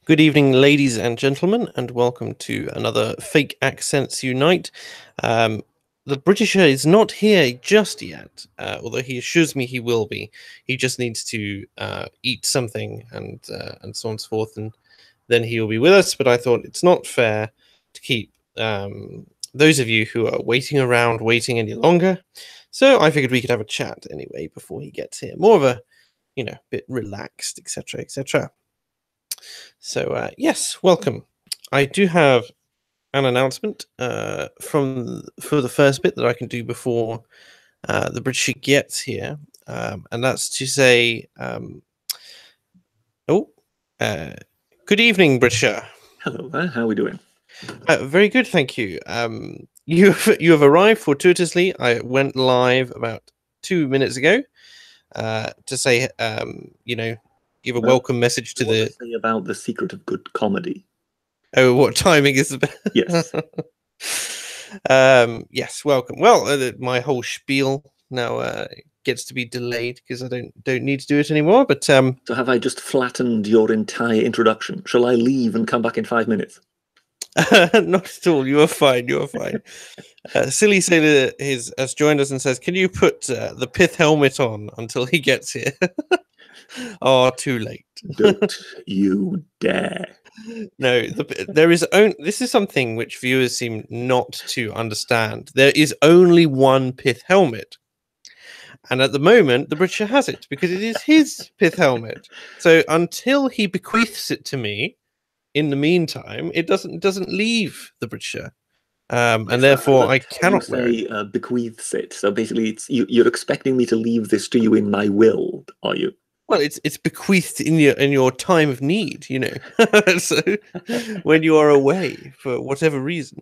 Good evening, ladies and gentlemen, and welcome to another Fake Accents Unite. The Britisher is not here just yet, although he assures me he will be. He just needs to eat something and so on and so forth, and then he will be with us. But I thought it's not fair to keep those of you who are waiting around waiting any longer. So I figured we could have a chat anyway before he gets here. More of a, bit relaxed, etc., etc. So, yes, welcome. I do have an announcement for the first bit that I can do before the Britisher gets here, and that's to say, good evening, Britisher. Hello there, how are we doing? Very good, thank you. You have arrived fortuitously. I went live about 2 minutes ago to say, give a welcome message to the. Say about the secret of good comedy. Oh, what timing is the Yes. Yes, welcome. Well, my whole spiel now gets to be delayed because I don't need to do it anymore. But So have I just flattened your entire introduction? Shall I leave and come back in 5 minutes? Not at all. You are fine. You are fine. Silly Sailor has joined us and says, "Can you put the pith helmet on until he gets here?" Oh, too late. Don't you dare. No, there is only. This is something which viewers seem not to understand. There is only one pith helmet, and at the moment, the Britisher has it because it is his pith helmet. So until he bequeaths it to me, in the meantime, it doesn't leave the Britisher, and therefore I cannot wear it. Bequeaths it. So basically, you're expecting me to leave this to you in my will, are you? Well, it's bequeathed in your time of need, So when you are away for whatever reason,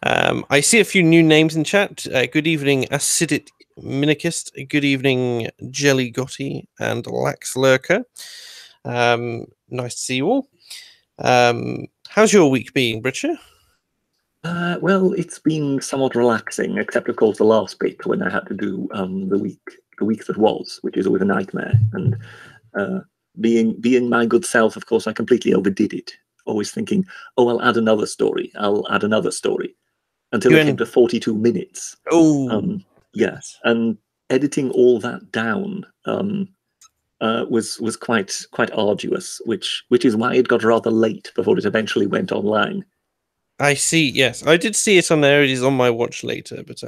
I see a few new names in chat. Good evening, Acidic Minicist. Good evening, Jelly Gotti and Lax Lurker. Nice to see you all. How's your week been, Britisher? Well, it's been somewhat relaxing, except of course the last bit when I had to do the week that was, which is always a nightmare. And being my good self, of course, I completely overdid it. Always thinking, oh, I'll add another story. Until it came to 42 minutes. Oh, yes. And editing all that down was quite arduous, which is why it got rather late before it eventually went online. I see. Yes, I did see it on there. It is on my watch later, but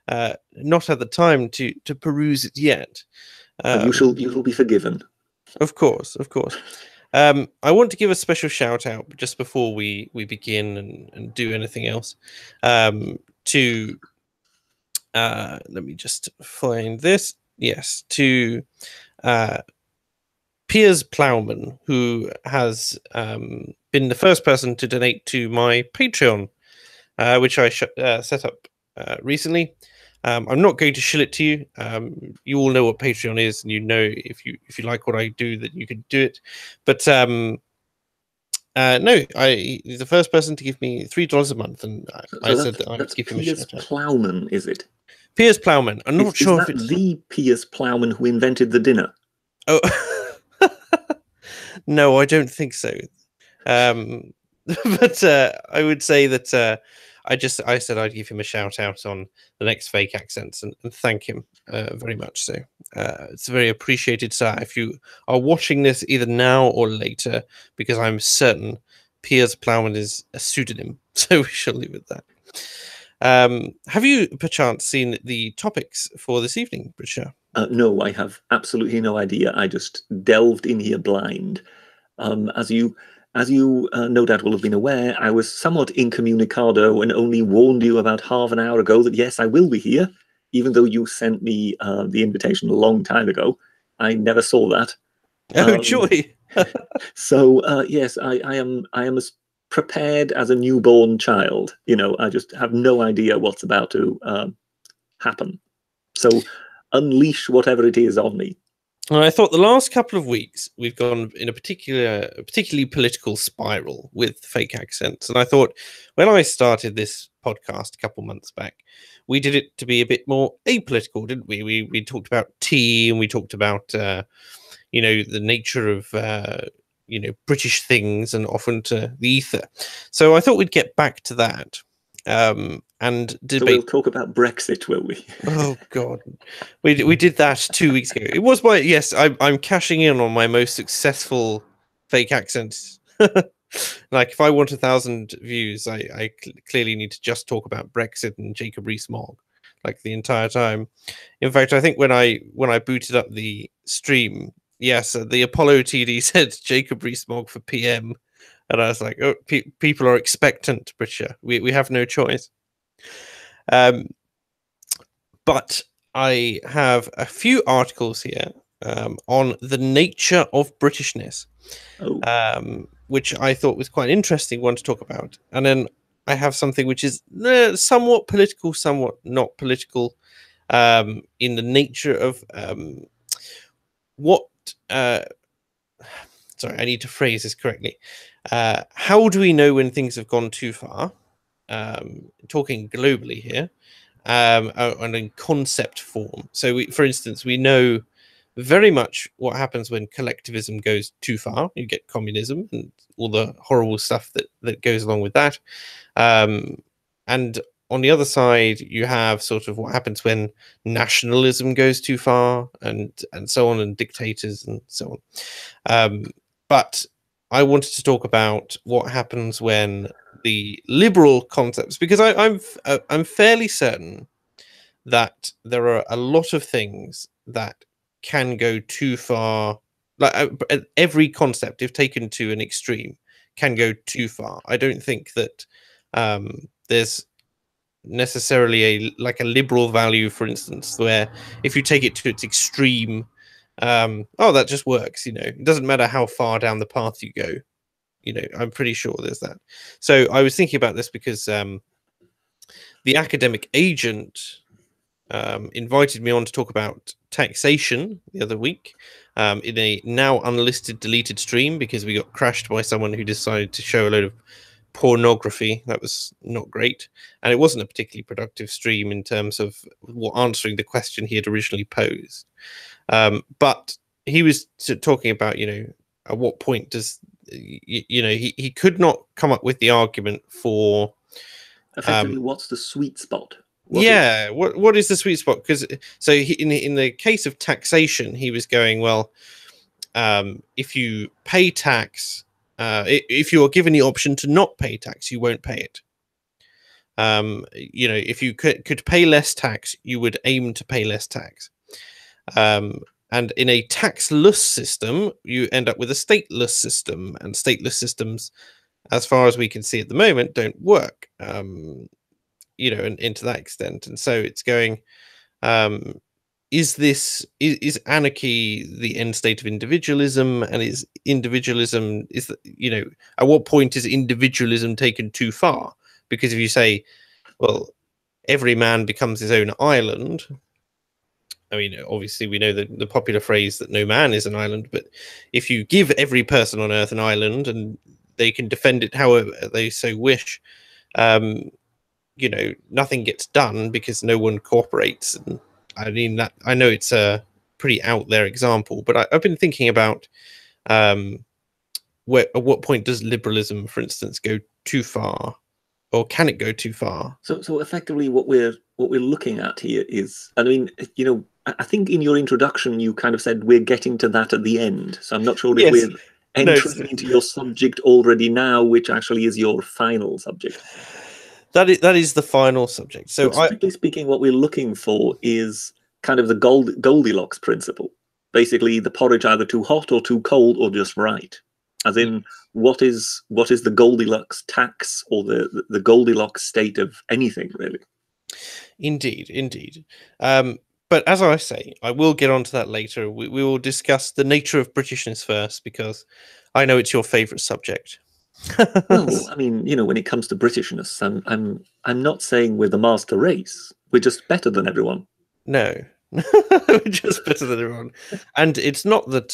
I've not had the time to peruse it yet. You shall be forgiven. Of course, of course. I want to give a special shout out just before we begin and do anything else. To let me just find this. Yes, to Piers Plowman, who has been the first person to donate to my Patreon, which I set up recently. I'm not going to shill it to you. You all know what Patreon is, and you know if you like what I do, that you can do it. But no, he's the first person to give me $3 a month, and I said that I would give him a shout out. Piers Plowman, is it? Piers Plowman. I'm not sure if it's the Piers Plowman who invented the dinner. Oh, no, I don't think so. But I would say that I said I'd give him a shout out on the next Fake Accents and thank him very much. So it's very appreciated, sir. If you are watching this either now or later, because I'm certain Piers Plowman is a pseudonym, so we shall leave it at that. Have you perchance seen the topics for this evening, Britisher? No, I have absolutely no idea. I just delved in here blind. As you no doubt will have been aware, I was somewhat incommunicado and only warned you about half an hour ago that yes, I will be here, even though you sent me the invitation a long time ago. I never saw that. Oh, joy! So yes, I am as prepared as a newborn child. I just have no idea what's about to happen. So unleash whatever it is on me. And I thought the last couple of weeks we've gone in a particularly political spiral with Fake Accents, and I thought when I started this podcast a couple months back, we did it to be a bit more apolitical, didn't we? We talked about tea and we talked about the nature of British things and off into the ether. So I thought we'd get back to that and debate. So we'll talk about Brexit, will we? Oh God, we did that 2 weeks ago. It was I'm cashing in on my most successful fake accents. Like if I want 1,000 views, I clearly need to just talk about Brexit and Jacob Rees-Mogg like the entire time. In fact, I think when I booted up the stream, yes, the Apollo TD said Jacob Rees-Mogg for PM, and I was like, oh, people are expectant, Britisher. We have no choice. But I have a few articles here on the nature of Britishness, which I thought was quite an interesting one to talk about. And then I have something which is somewhat political, somewhat not political, in the nature of what... sorry, I need to phrase this correctly. How do we know when things have gone too far? Talking globally here. And in concept form. So, for instance, we know very much what happens when collectivism goes too far. You get communism and all the horrible stuff that goes along with that. And on the other side, you have sort of what happens when nationalism goes too far, and so on, and dictators and so on. But I wanted to talk about what happens when the liberal concepts, because I'm fairly certain that there are a lot of things that can go too far. Like every concept, if taken to an extreme, can go too far. I don't think that there's necessarily a liberal value, for instance, where if you take it to its extreme, that just works. It doesn't matter how far down the path you go. I'm pretty sure there's that. So I was thinking about this because the academic agent invited me on to talk about taxation the other week in a now unlisted deleted stream, because we got crashed by someone who decided to show a load of pornography. That was not great, and it wasn't a particularly productive stream in terms of answering the question he had originally posed. But he was talking about, at what point does he could not come up with the argument for effectively what's the sweet spot. What is the sweet spot? Because in the case of taxation, he was going, well, if you pay tax, if you are given the option to not pay tax, you won't pay it. If you could pay less tax, you would aim to pay less tax. And in a taxless system, you end up with a stateless system, and stateless systems, as far as we can see at the moment, don't work. And to that extent. And so it's going, is anarchy the end state of individualism? And is individualism, at what point is individualism taken too far? Because if you say, well, every man becomes his own island, I mean, obviously we know the popular phrase that no man is an island, but if you give every person on earth an island and they can defend it however they so wish, nothing gets done because no one cooperates. And I mean, that I know it's a pretty out there example, but I've been thinking about at what point does liberalism, for instance, go too far, or can it go too far? So effectively, what we're looking at here is, I mean, I think in your introduction you kind of said we're getting to that at the end. So I'm not sure if we're entering into your subject already now, which actually is your final subject. That is the final subject. So strictly speaking, what we're looking for is kind of the Goldilocks principle. Basically, the porridge either too hot or too cold or just right. As in, what is the Goldilocks tax or the Goldilocks state of anything, really? Indeed. But as I say, I will get onto that later. We will discuss the nature of Britishness first, because I know it's your favourite subject. Well, I mean, when it comes to Britishness, I'm not saying we're the master race. We're just better than everyone. No, we're just better than everyone. And it's not that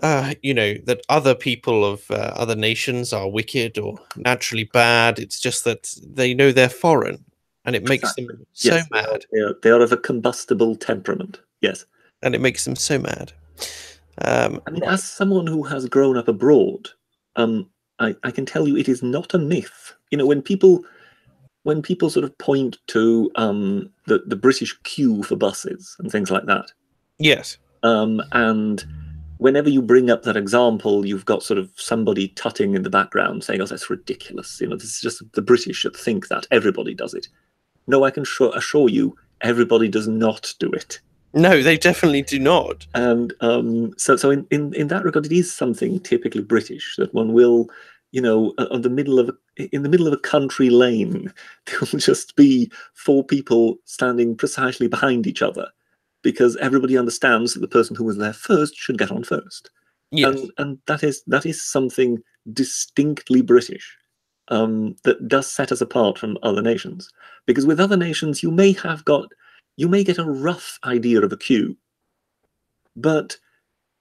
that other people of other nations are wicked or naturally bad. It's just that they know they're foreign, and it makes them so mad. They are of a combustible temperament. Yes, and it makes them so mad. I mean, as someone who has grown up abroad, I can tell you it is not a myth. You know, when people sort of point to the British queue for buses and things like that, Yes. and whenever you bring up that example, you've got sort of somebody tutting in the background saying, "Oh, that's ridiculous. You know, this is just the British should think that everybody does it." No, I can assure you, everybody does not do it. No, they definitely do not. And so in that regard, it is something typically British that one will, you know, in the middle of a country lane, there will just be four people standing precisely behind each other, because everybody understands that the person who was there first should get on first, Yes. and that is something distinctly British. That does set us apart from other nations, because with other nations you may get a rough idea of a queue, but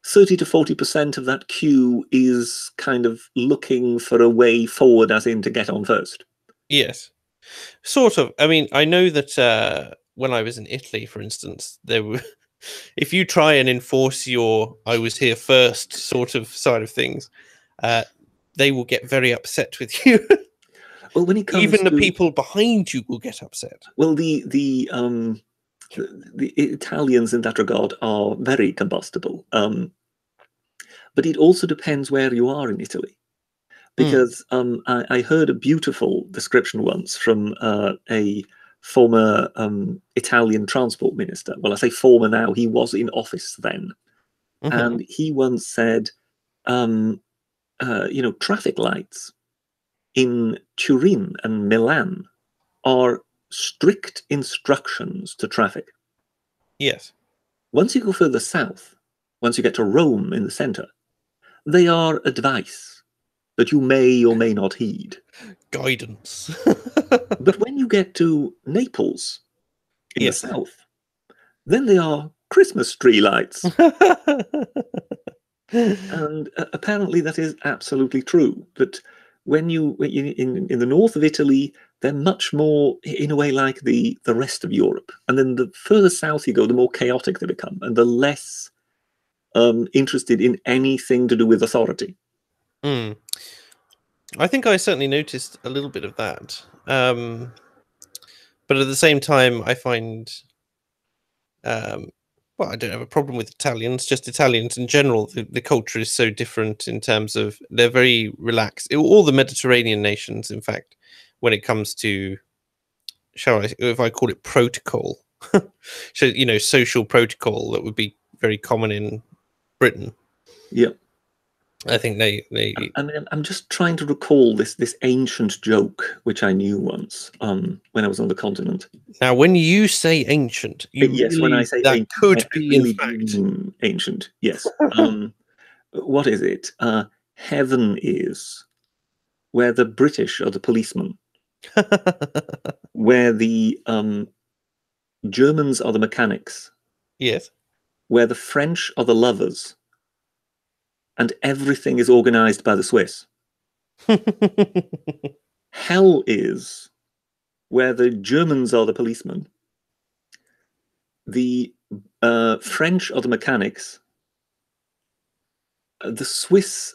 30 to 40% of that queue is kind of looking for a way forward, as in to get on first. Yes. Sort of. I mean, I know that when I was in Italy, for instance, there were if you try and enforce your "I was here first" sort of side of things, uh, they will get very upset with you. Well, when it comes Even the to people behind you will get upset. well, the Italians in that regard are very combustible, but it also depends where you are in Italy. Mm. Because I heard a beautiful description once from a former Italian transport minister. Well, I say former now, he was in office then. Hmm. And he once said, you know, traffic lights in Turin and Milan are strict instructions to traffic. Yes. Once you go further south, once you get to Rome in the center, they are advice that you may or may not heed. Guidance. But when you get to Naples in the Yes. south, then they are Christmas tree lights. And apparently that is absolutely true. That when you in the north of Italy, they're much more in a way like the rest of Europe. And then the further south you go, the more chaotic they become, and the less interested in anything to do with authority. Mm. I think I certainly noticed a little bit of that. But at the same time, I find, um, well, I don't have a problem with Italians, just Italians in general. The culture is so different in terms of they're very relaxed. All the Mediterranean nations, in fact, when it comes to, if I call it protocol, so, social protocol that would be very common in Britain. Yeah. I think they I mean, I'm just trying to recall this ancient joke which I knew once when I was on the continent. now, when you say ancient, you Yes, when I really say that ancient, could I be in really do fact. mean ancient. Yes. What is it? Heaven is where the British are the policemen, where the Germans are the mechanics, Yes. where the French are the lovers, and everything is organized by the Swiss. Hell is where the Germans are the policemen, the French are the mechanics, the Swiss.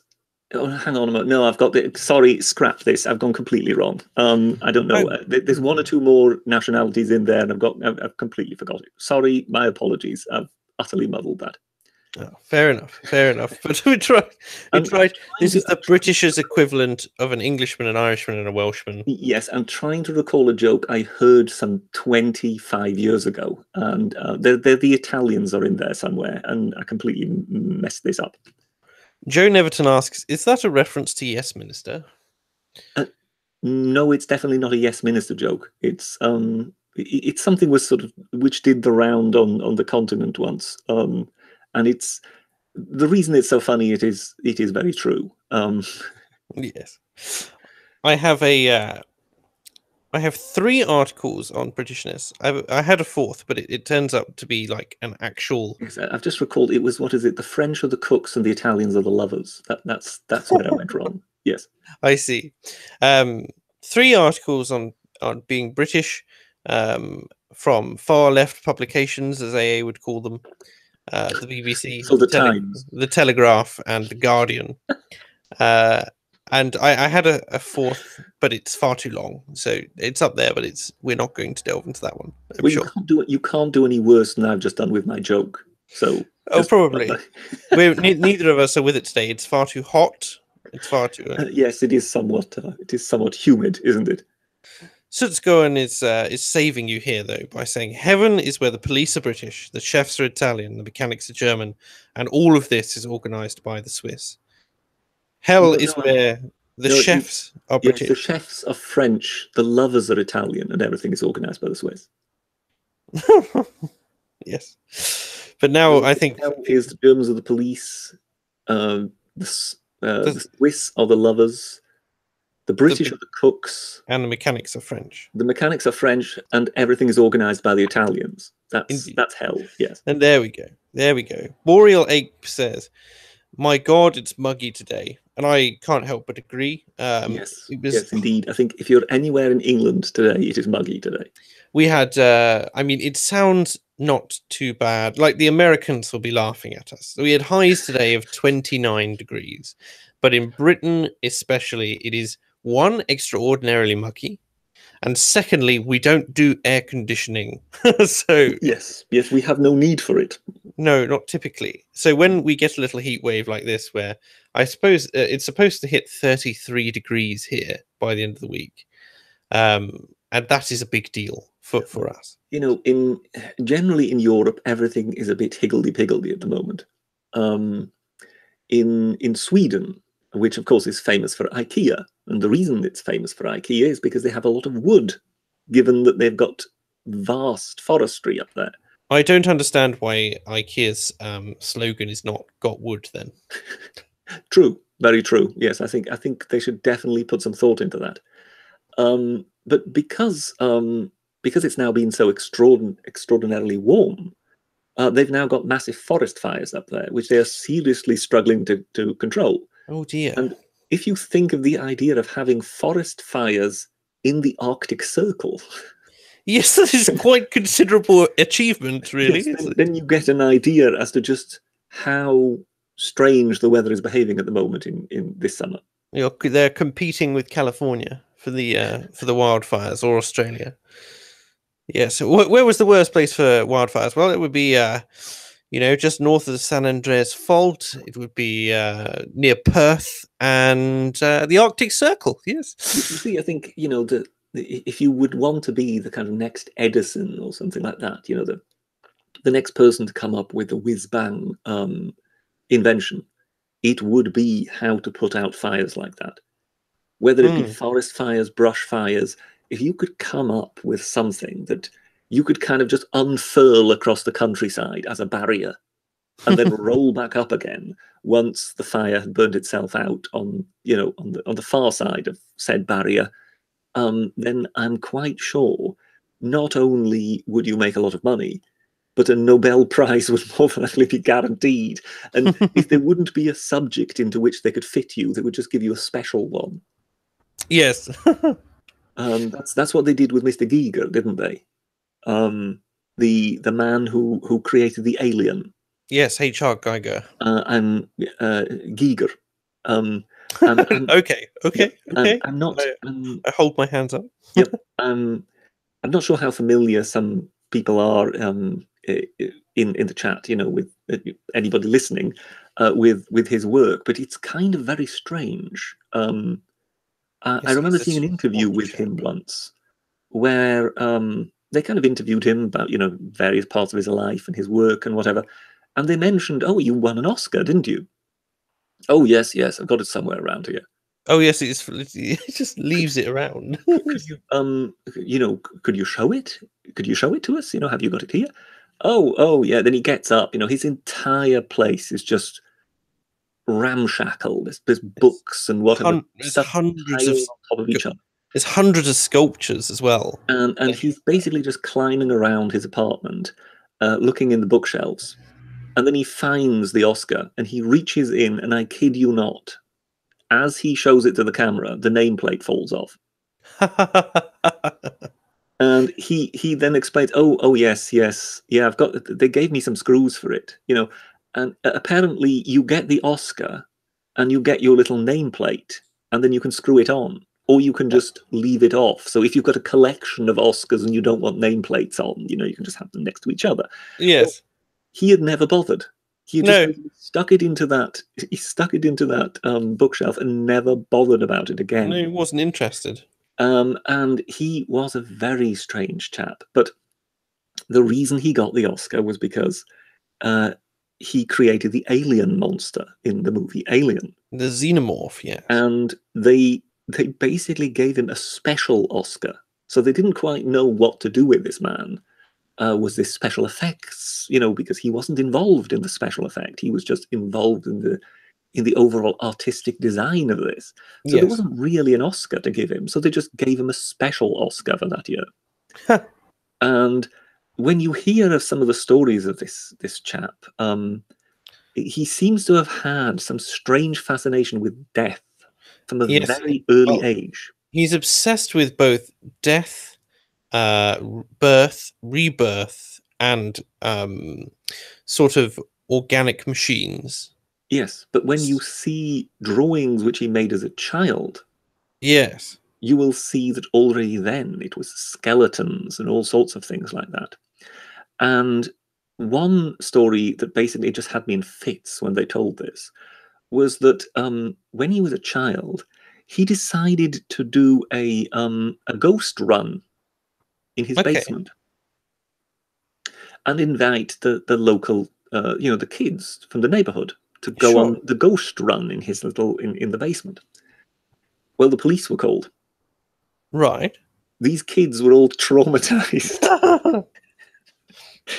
Oh, hang on a moment. No, I've got the. Sorry, scrap this. I've gone completely wrong. I don't know. Oh, There's one or two more nationalities in there, and I've completely forgot it. Sorry, my apologies. I've utterly muddled that. oh, fair enough, fair enough. But we tried. We I'm tried. trying This to. is the Britishers' equivalent of an Englishman, an Irishman, and a Welshman. Yes, I'm trying to recall a joke I heard some 25 years ago, and they're the Italians are in there somewhere, and I completely messed this up. Joe Neverton asks, "Is that a reference to Yes Minister?" No, it's definitely not a Yes Minister joke. It's something was sort of which did the round on the continent once, and it's the reason it's so funny. It is very true. Yes. I have I have 3 articles on Britishness. I had a fourth, but it turns out to be like an actual. I've just recalled it was what is it? The French are the cooks and the Italians are the lovers. That's where I went wrong. Yes. I see. 3 articles on being British, from far left publications, as AA would call them. the BBC, So the Times. the Telegraph, and the Guardian. Uh, and I had a fourth, but it's far too long, so it's up there. But we're not going to delve into that one. I'm Well, sure. you can't do any worse than I've just done with my joke. So Oh, probably. Neither of us are with it today. It's far too hot. It's far too. Yes, it is somewhat humid, isn't it? Sutsgoen is saving you here though by saying heaven is where the police are British, the chefs are Italian, the mechanics are German, and all of this is organised by the Swiss. Hell is where the chefs are Yes, British. the chefs are French, the lovers are Italian, and everything is organised by the Swiss. Yes, but now I think is the Germans are the police, the Swiss are the lovers, the British are the cooks, and the mechanics are French. The mechanics are French, and everything is organised by the Italians. That's hell. Yes. And there we go. There we go. Boreal Ape says, "My God, it's muggy today," and I can't help but agree. Yes, yes, indeed. I think if you're anywhere in England today, it is muggy today. We had, I mean, it sounds not too bad. Like the Americans will be laughing at us. We had highs today of 29 degrees, but in Britain especially, it is one, extraordinarily muggy, and secondly, we don't do air conditioning. So yes, we have no need for it. No, not typically. So when we get a little heat wave like this, where I suppose it's supposed to hit 33 degrees here by the end of the week, and that is a big deal for us. You know, generally in Europe, everything is a bit higgledy-piggledy at the moment. In Sweden, which of course is famous for IKEA, and the reason it's famous for IKEA is because they have a lot of wood, given that they've got vast forestry up there. I don't understand why IKEA's slogan is not "Got wood." Then, true, very true. Yes, I think they should definitely put some thought into that. But because it's now been so extraordinarily warm, they've now got massive forest fires up there, which they are seriously struggling to control. Oh dear! And if you think of the idea of having forest fires in the Arctic Circle. Yes, that is quite considerable achievement, really. Yes, then you get an idea as to just how strange the weather is behaving at the moment in this summer. They're competing with California for the wildfires, or Australia. Yeah. So where was the worst place for wildfires? Well, it would be just north of the San Andreas Fault. It would be near Perth and the Arctic Circle. Yes. You see, I think if you would want to be the kind of next Edison or something like that, the next person to come up with a whiz-bang invention, it would be how to put out fires like that. Whether it be forest fires, brush fires, if you could come up with something that you could kind of just unfurl across the countryside as a barrier and then roll back up again once the fire had burnt itself out on the far side of said barrier, then I'm quite sure not only would you make a lot of money, but a Nobel Prize would more than likely be guaranteed. And if there wouldn't be a subject into which they could fit you, they would just give you a special one. Yes. That's what they did with Mr. Giger, didn't they? The man who created the alien. Yes, H.R. Geiger. I'm Giger. Okay. I'm not. I hold my hands up. Yep. I'm not sure how familiar some people are in the chat. With anybody listening, with his work, but it's kind of very strange. I remember seeing an interview with him once, where they kind of interviewed him about various parts of his life and his work and whatever, and they mentioned, "Oh, you won an Oscar, didn't you?" "Oh, yes, I've got it somewhere around here." Oh yes, it just leaves it around. Could you show it? Could you show it to us? Have you got it here? Oh, yeah. Then he gets up. His entire place is just ramshackle. There's books and whatever. There's hundreds on top of each other. There's hundreds of sculptures as well. And he's basically just climbing around his apartment, looking in the bookshelves, and then he finds the Oscar and he reaches in, and I kid you not, as he shows it to the camera, the nameplate falls off. And he then explained, oh yes, yeah, they gave me some screws for it, and apparently you get the Oscar and you get your little nameplate, and then you can screw it on, or you can just leave it off. So if you've got a collection of Oscars and you don't want nameplates on, you can just have them next to each other. Well, Yes. he had never bothered. He just No. stuck it into that. He stuck it into that bookshelf and never bothered about it No, again. he wasn't interested. And he was a very strange chap. But the reason he got the Oscar was because he created the alien monster in the movie Alien. The xenomorph, yes. And they basically gave him a special Oscar. So they didn't quite know what to do with this man. Was this special effects? Because he wasn't involved in the special effect. He was just involved in the overall artistic design of this. So there Yes. wasn't really an Oscar to give him. So they just gave him a special Oscar for that year. And when you hear of some of the stories of this chap, he seems to have had some strange fascination with death from a Yes. very early Well, age. He's obsessed with both death, birth, rebirth, and sort of organic machines. Yes, but when you see drawings which he made as a child, yes, you will see that already then it was skeletons and all sorts of things like that. And one story that basically just had me in fits when they told this was that when he was a child, he decided to do a ghost run in his basement and invite the local, the kids from the neighborhood to go on the ghost run in his in the basement. Well, the police were called. Right. These kids were all traumatized.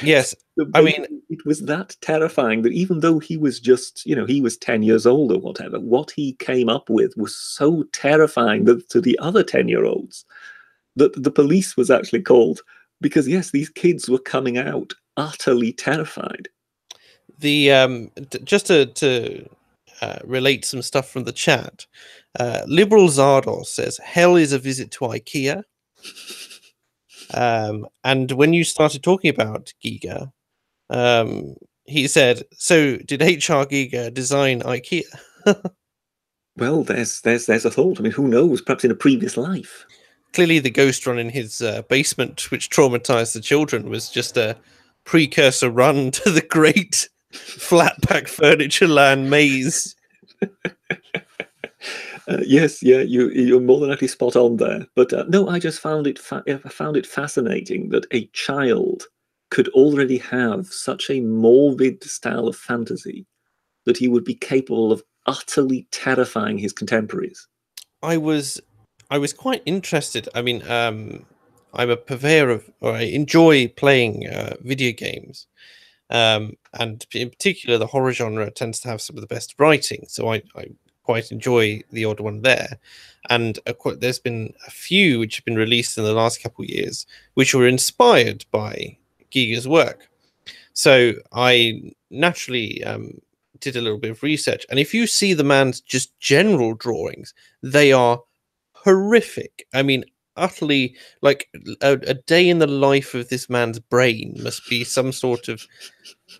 Yes. So I mean, it was that terrifying that even though he was just, he was 10 years old or whatever, what he came up with was so terrifying that to the other 10-year-olds that the police was actually called because, yes, these kids were coming out utterly terrified. The just to relate some stuff from the chat, Liberal Zardos says hell is a visit to IKEA. And when you started talking about Giga, he said, "So did HR Giga design IKEA?" Well, there's a thought. I mean, who knows? Perhaps in a previous life. Clearly, the ghost run in his basement, which traumatized the children, was just a precursor run to the great flat pack furniture land maze. Yes, yeah, you're more than likely spot on there. But no, I just found it fascinating that a child could already have such a morbid style of fantasy that he would be capable of utterly terrifying his contemporaries. I was quite interested. I mean, I'm a purveyor of, or I enjoy playing video games, and in particular, the horror genre tends to have some of the best writing. So I quite enjoy the odd one there. And there's been a few which have been released in the last couple of years, which were inspired by Giga's work. So I naturally did a little bit of research, and if you see the man's just general drawings, they are horrific. I mean, utterly, like a day in the life of this man's brain must be some sort of,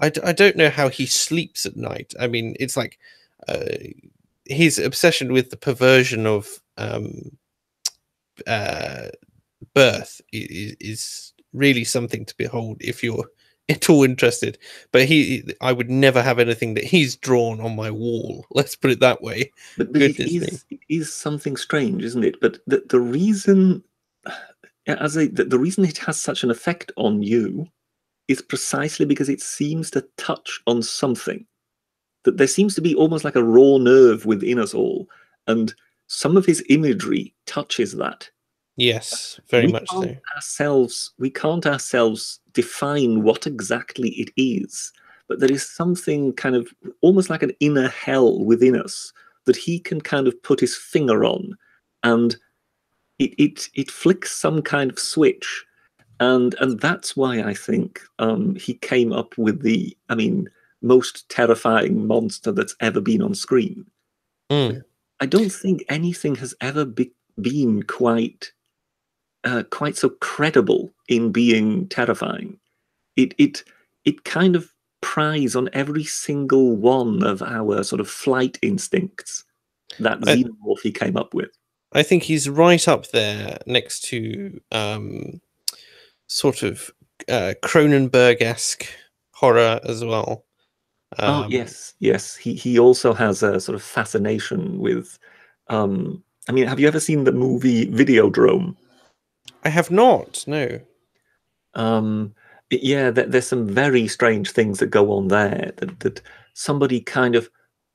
I don't know how he sleeps at night. I mean, it's like his obsession with the perversion of birth is really something to behold if you're at all interested. But I would never have anything that he's drawn on my wall. Let's put it that way. But Goodness me. it is something strange, isn't it? But the reason, the reason it has such an effect on you is precisely because it seems to touch on something. That there seems to be almost like a raw nerve within us all, and some of his imagery touches that. Yes, very much so. We can't ourselves define what exactly it is, but there is something kind of almost like an inner hell within us that he can kind of put his finger on, and it flicks some kind of switch, and that's why I think he came up with the, I mean, most terrifying monster that's ever been on screen. Mm. I don't think anything has ever been quite quite so credible in being terrifying. It kind of pries on every single one of our sort of flight instincts that I, xenomorph he came up with. I think he's right up there next to sort of Cronenberg-esque horror as well. Oh yes, yes. He also has a sort of fascination with. I mean, have you ever seen the movie Videodrome? I have not. No. Um, yeah, there's some very strange things that go on there. That somebody kind of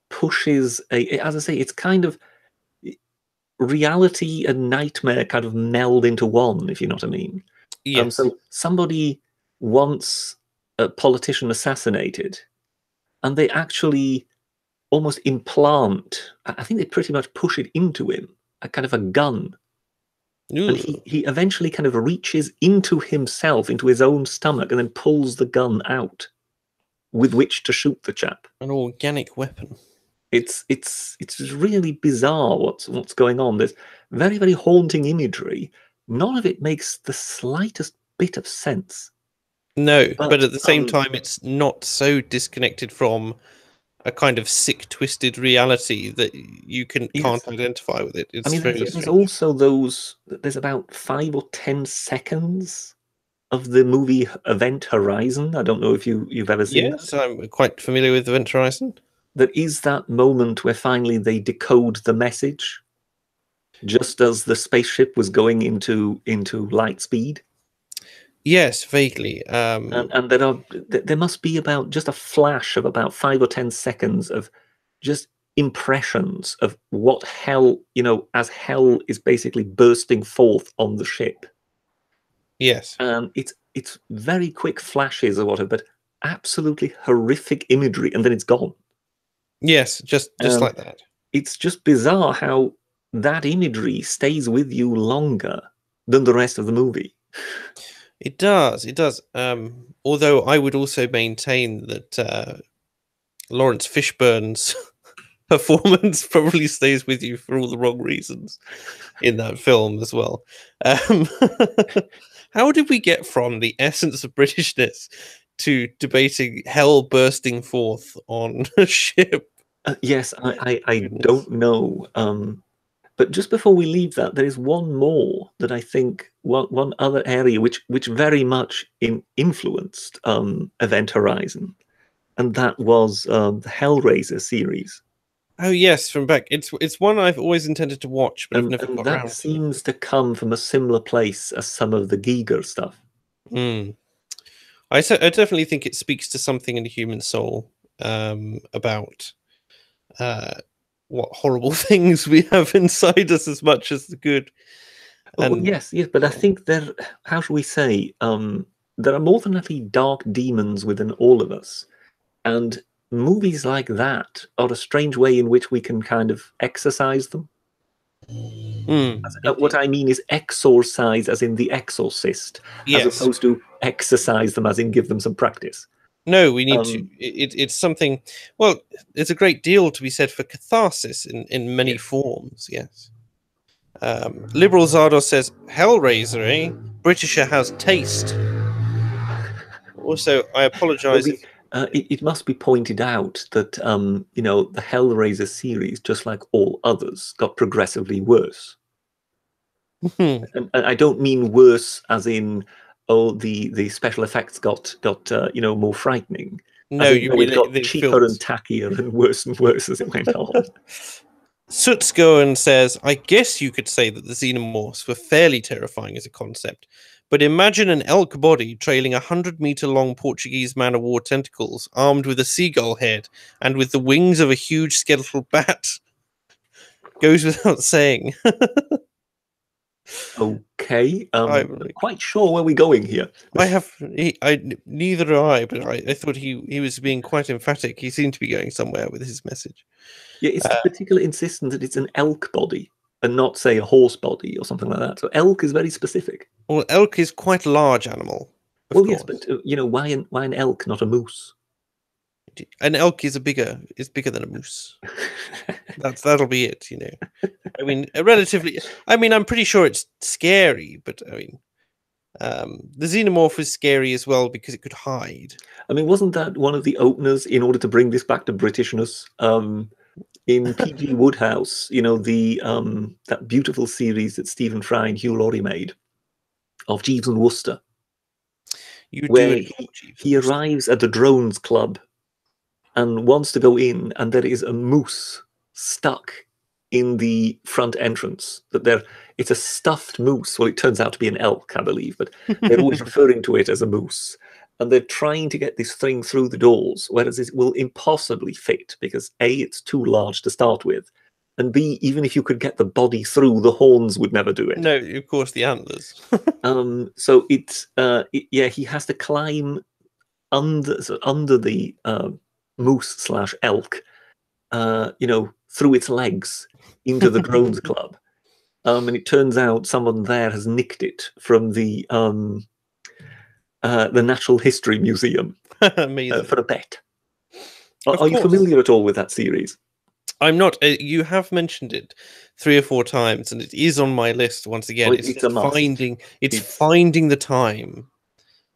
pushes as I say, it's kind of reality and nightmare kind of meld into one, if you know what I mean. Yes. So somebody wants a politician assassinated, and they actually almost implant. I think they pretty much push it into him, a kind of a gun, and Ooh, he eventually kind of reaches into himself, into his own stomach, and then pulls the gun out with which to shoot the chap. an organic weapon. It's really bizarre what's going on. There's very, very haunting imagery. None of it makes the slightest bit of sense. No, but But at the same time, it's not so disconnected from a kind of sick, twisted reality that you can't yes, identify with it. I It's mean, very there's strange. also those. There's about 5 or 10 seconds of the movie Event Horizon. I don't know if you've ever seen that. Yes, I'm quite familiar with Event Horizon. There is that moment where finally they decode the message, just as the spaceship was going into light speed. Yes, vaguely. And there must be about just a flash of about 5 or 10 seconds of just impressions of what hell, as hell is basically bursting forth on the ship. Yes, And it's very quick flashes or whatever, but absolutely horrific imagery, and then it's gone. yes, just And like that. it's just bizarre how that imagery stays with you longer than the rest of the movie. It does. It does. Although I would also maintain that Lawrence Fishburne's performance probably stays with you for all the wrong reasons in that film as well. Um, how did we get from the essence of Britishness to debating hell bursting forth on a ship? Yes, I Goodness. don't know. But just before we leave that, there is one more that I think one other area which very much influenced Event Horizon, and that was the Hellraiser series. Oh yes, from back. It's one I've always intended to watch, but I've never And got that around to. seems to come from a similar place as some of the Giger stuff. Mm. I definitely think it speaks to something in the human soul about uh, what horrible things we have inside us as much as the good. Oh, And yes, yes, but I think there, how shall we say, there are more than likely dark demons within all of us. And movies like that are a strange way in which we can kind of exercise them. What indeed. I mean is exorcise as in the exorcist, as Yes. opposed to exercise them as in give them some practice. No, we need to. Um, It's something. Well, there's a great deal to be said for catharsis in many yes. forms. Yes. Liberal Zardos says Hellraiser, eh? Britisher has taste. Also, I Well, apologise if. it must be pointed out that the Hellraiser series, just like all others, got progressively worse. And I don't mean worse as in the special effects got more frightening, No, as in you no, mean it got they cheaper and filth. tackier and worse as it went on. Sutsgoen says, I guess you could say that the xenomorphs were fairly terrifying as a concept, but imagine an elk body trailing 100-meter long Portuguese man of war tentacles, armed with a seagull head and with the wings of a huge skeletal bat. Goes without saying. Okay, I'm not like, quite sure where we're going here. neither do I, but I thought he was being quite emphatic. He seemed to be going somewhere with his message. Yeah, it's the particular insistence that it's an elk body and not, say, a horse body or something like that. So elk is very specific. Well, elk is quite a large animal, of Well, yes, course. but why an elk, not a moose? An elk is bigger than a moose. That'll be it. I mean, relatively. I mean, I'm pretty sure it's scary, but I mean, the xenomorph was scary as well because it could hide. I mean, wasn't that one of the openers in order to bring this back to Britishness? In P.G. Wodehouse, the that beautiful series that Stephen Fry and Hugh Laurie made of Jeeves and Wooster, You do where adore Jeeves he and Wooster. arrives at the drones club and wants to go in, and there is a moose stuck in the front entrance. It's a stuffed moose. Well, it turns out to be an elk, I believe, but they're always referring to it as a moose. And they're trying to get this thing through the doors, whereas it will impossibly fit because A, it's too large to start with, and B, even if you could get the body through, the horns would never do it. No, of course, the antlers. So he has to climb under the moose/elk, through its legs into the drones club. And it turns out someone there has nicked it from the Natural History Museum Amazing. for a bet. Are you familiar at all with that series? I'm not. You have mentioned it 3 or 4 times, and it is on my list once again. It's a must. Finding the time.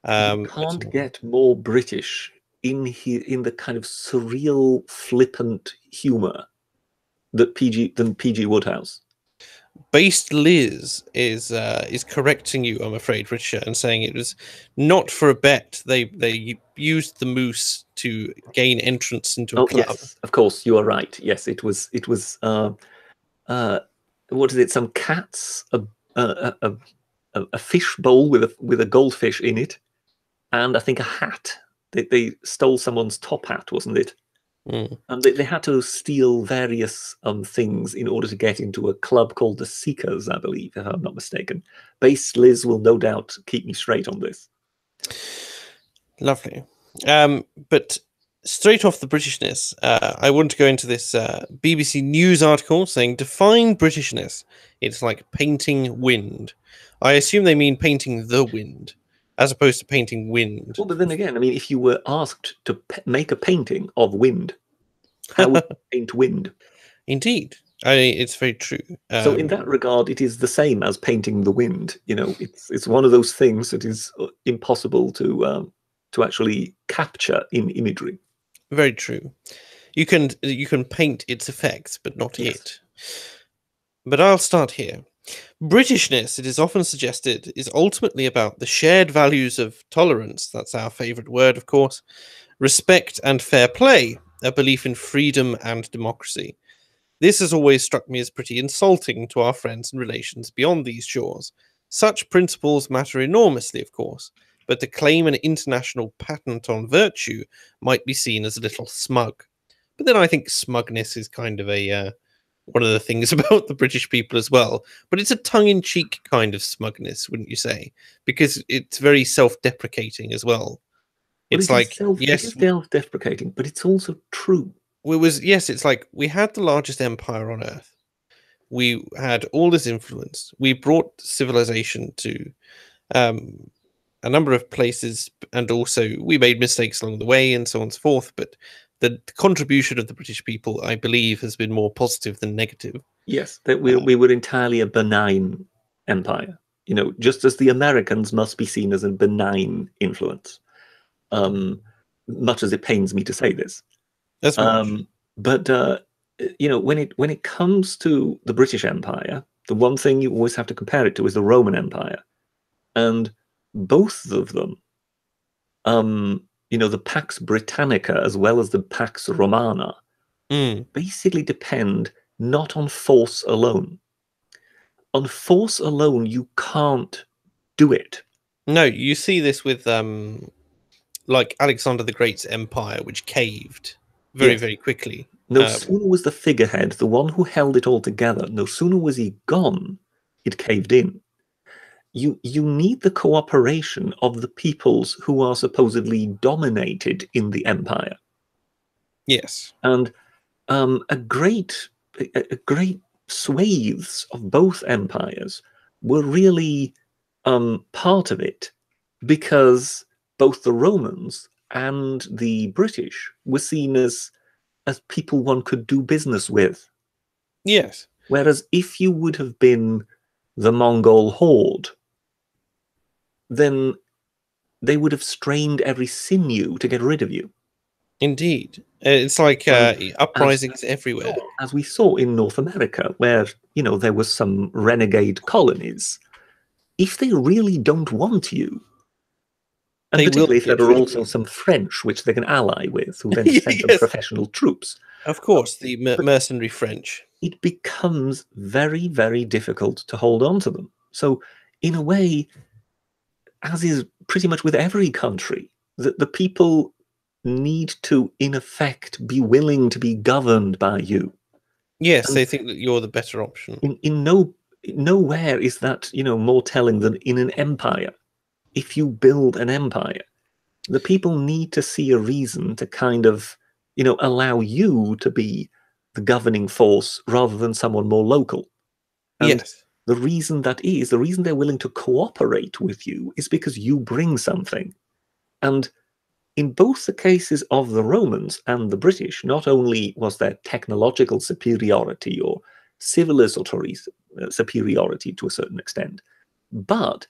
You can't get more British in the kind of surreal, flippant humor than P.G. Wodehouse. Based Liz is correcting you, I'm afraid, Richard, and saying it was not for a bet. They used the moose to gain entrance into a club. Yes, of course, you are right. Yes, it was. What is it? Some cats, a fish bowl with a goldfish in it, and I think a hat. They stole someone's top hat, wasn't it? And they had to steal various things in order to get into a club called the Seekers, I believe, if I'm not mistaken. Base Liz will no doubt keep me straight on this. Lovely. But straight off the Britishness, I want to go into this BBC News article saying, define Britishness. It's like painting wind. I assume they mean painting the wind, as opposed to painting wind. Well, but then again, I mean, if you were asked to make a painting of wind, how would you paint wind? Indeed. It's very true. So in that regard, it is the same as painting the wind. It's one of those things that is impossible to actually capture in imagery. Very true. You can paint its effects, but not it. But I'll start here. Britishness, it is often suggested, is ultimately about the shared values of tolerance, that's our favourite word, of course, respect and fair play, a belief in freedom and democracy. This has always struck me as pretty insulting to our friends and relations beyond these shores. Such principles matter enormously, of course, but to claim an international patent on virtue might be seen as a little smug. But then I think smugness is kind of a one of the things about the British people as well. But it's a tongue-in-cheek kind of smugness, wouldn't you say? Because it's very self-deprecating as well. It's like, yes, it's self-deprecating, but it's also true. It's like we had the largest empire on earth. We had all this influence. We brought civilization to a number of places, and also we made mistakes along the way and so on and so forth. But the contribution of the British people, I believe, has been more positive than negative. Yes, that we were entirely a benign empire. Just as the Americans must be seen as a benign influence. Much as it pains me to say this. That's but when it comes to the British Empire, the one thing you always have to compare it to is the Roman Empire, and both of them, the Pax Britannica as well as the Pax Romana, basically depend not on force alone. On force alone, you can't do it. No, you see this with like Alexander the Great's empire, which caved very quickly. No sooner was the figurehead, the one who held it all together, no sooner was he gone, it caved in. You need the cooperation of the peoples who are supposedly dominated in the empire. Yes. And a great swathes of both empires were really part of it, because both the Romans and the British were seen as people one could do business with. Yes. Whereas if you would have been the Mongol horde, then they would have strained every sinew to get rid of you. Indeed. It's like uprisings everywhere. As we saw in North America, where, there was some renegade colonies, if they really don't want you, and They will particularly if get there are rid of also you. some French which they can ally with, who then send them Yes, professional troops, of course, the mercenary French. it becomes very, very difficult to hold on to them. So, in a way, as is pretty much with every country, the people need to, in effect, be willing to be governed by you. Yes, And they think that you're the better option. nowhere is that more telling than in an empire. If you build an empire, the people need to see a reason to kind of allow you to be the governing force rather than someone more local. And Yes. the reason they're willing to cooperate with you is because you bring something. And in both the cases of the Romans and the British, not only was there technological superiority or civilizatory superiority to a certain extent, but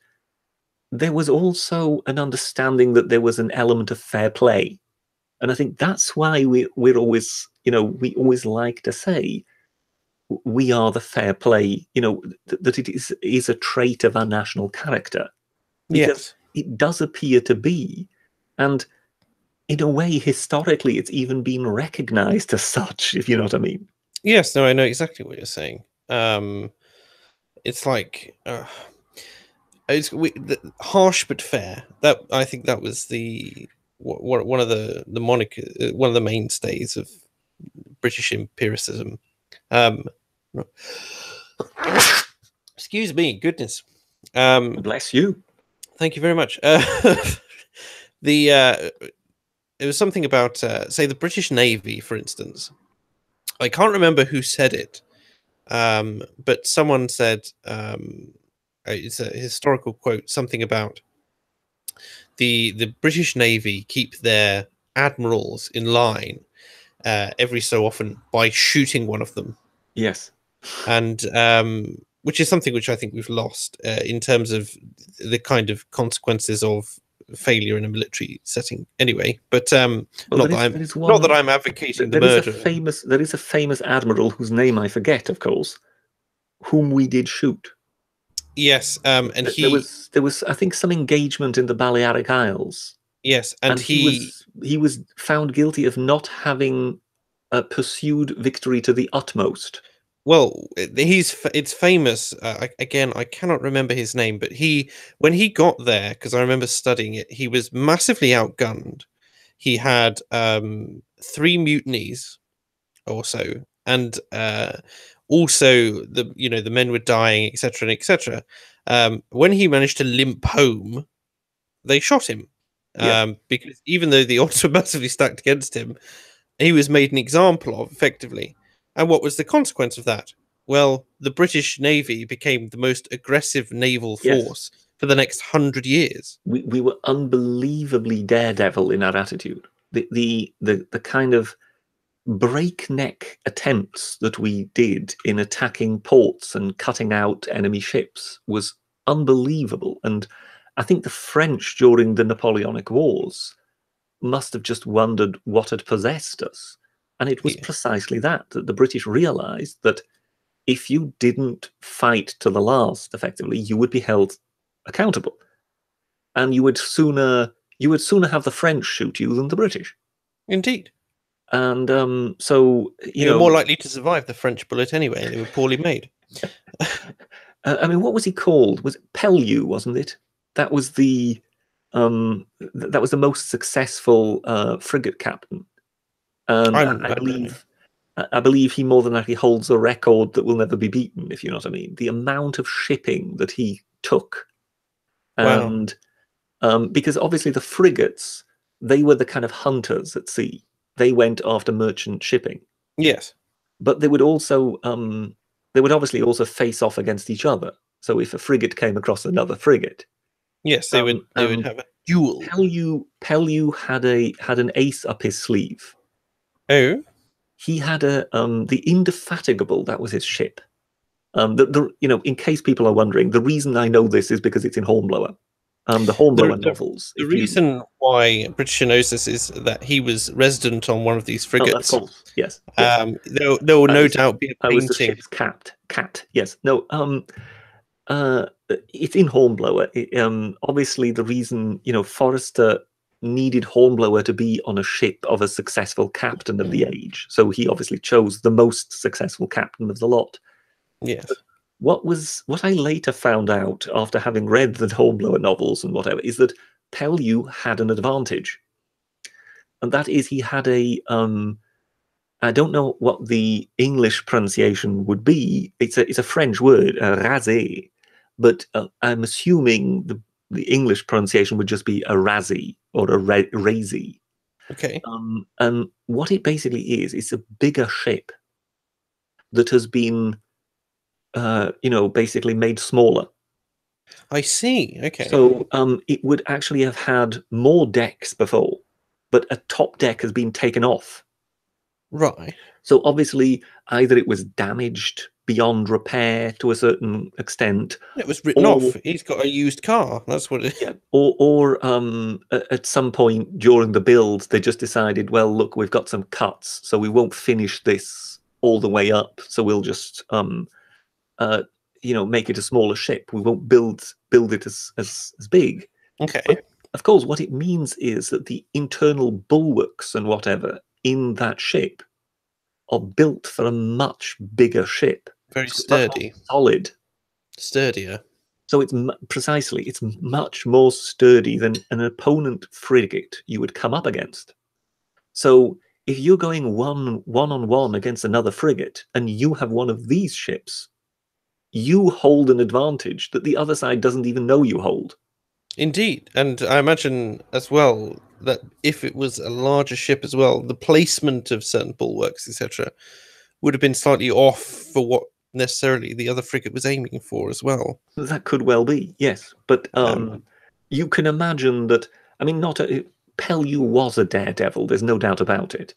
there was also an understanding that there was an element of fair play. And I think that's why we're always, we always like to say we are the fair play, that it is a trait of our national character, because Yes. it does appear to be. And in a way, historically, it's even been recognized as such, if you know what I mean. Yes, no, I know exactly what you're saying. It's like harsh but fair. That I think that was one of the one of the mainstays of British empiricism. Um, excuse me, goodness. Bless you. Thank you very much. The it was something about say the British Navy, for instance. I can't remember who said it, but someone said it's a historical quote, something about the British Navy keep their admirals in line every so often by shooting one of them. Yes. And which is something which I think we've lost in terms of the kind of consequences of failure in a military setting. Anyway, but Well, not that I'm advocating the murder. There is a famous admiral whose name I forget, of course, whom we did shoot. Yes, and there was I think some engagement in the Balearic Isles. Yes, and he was found guilty of not having pursued victory to the utmost. Well, it's famous. Again, I cannot remember his name, but when he got there, because I remember studying it, he was massively outgunned. He had 3 mutinies or so, and also the men were dying, etc., and etc. When he managed to limp home, they shot him because even though the odds were massively stacked against him, he was made an example of effectively. And what was the consequence of that? Well, the British Navy became the most aggressive naval force for the next 100 years. We were unbelievably daredevil in our attitude. The kind of breakneck attempts that we did in attacking ports and cutting out enemy ships was unbelievable. And I think the French during the Napoleonic Wars must have just wondered what had possessed us. And it was precisely that the British realized that if you didn't fight to the last, effectively, you would be held accountable. And you would sooner have the French shoot you than the British. Indeed. And so you were more likely to survive the French bullet anyway. They were poorly made. I mean, what was he called? Was it Pellew, wasn't it? That was the most successful frigate captain. And I believe he more than likely holds a record that will never be beaten, if you know what I mean. The amount of shipping that he took. And because obviously the frigates, they were the kind of hunters at sea. They went after merchant shipping. Yes. But they would obviously also face off against each other. So if a frigate came across another frigate, yes, they would have a duel. Pellew had an ace up his sleeve. Oh. He had the Indefatigable. That was his ship. In case people are wondering, the reason I know this is because it's in Hornblower. The Hornblower novels. The reason why Britisher knows this is that he was resident on one of these frigates. Of course, yes. There will no doubt be a I was the painting. ship's cat. Yes. No. It's in Hornblower. Obviously, the reason Forrester needed Hornblower to be on a ship of a successful captain of the age, so he obviously chose the most successful captain of the lot. Yes. But what I later found out after having read the Hornblower novels and whatever is that Pellew had an advantage, and that is he had a I don't know what the English pronunciation would be. It's a French word, rasé, but I'm assuming the English pronunciation would just be a razzie or a razy. Okay. And what it basically is, it's a bigger ship that has been, basically made smaller. I see. Okay. So it would actually have had more decks before, but a top deck has been taken off. Right. So obviously, either it was damaged beyond repair to a certain extent. It was written off. He's got a used car. That's what it is. Yeah. Or at some point during the build, they just decided, well, look, we've got some cuts, so we won't finish this all the way up. So we'll just make it a smaller ship. We won't build it as big. Okay. But of course, what it means is that the internal bulwarks and whatever in that ship are built for a much bigger ship. Very sturdy. Solid. Sturdier. So it's much more sturdy than an opponent frigate you would come up against. So if you're going one-on-one against another frigate and you have one of these ships, you hold an advantage that the other side doesn't even know you hold. Indeed. And I imagine as well that if it was a larger ship as well, the placement of certain bulwarks, etc., would have been slightly off for what necessarily the other frigate was aiming for as well. That could well be, yes. But you can imagine that, Pellew was a daredevil, there's no doubt about it.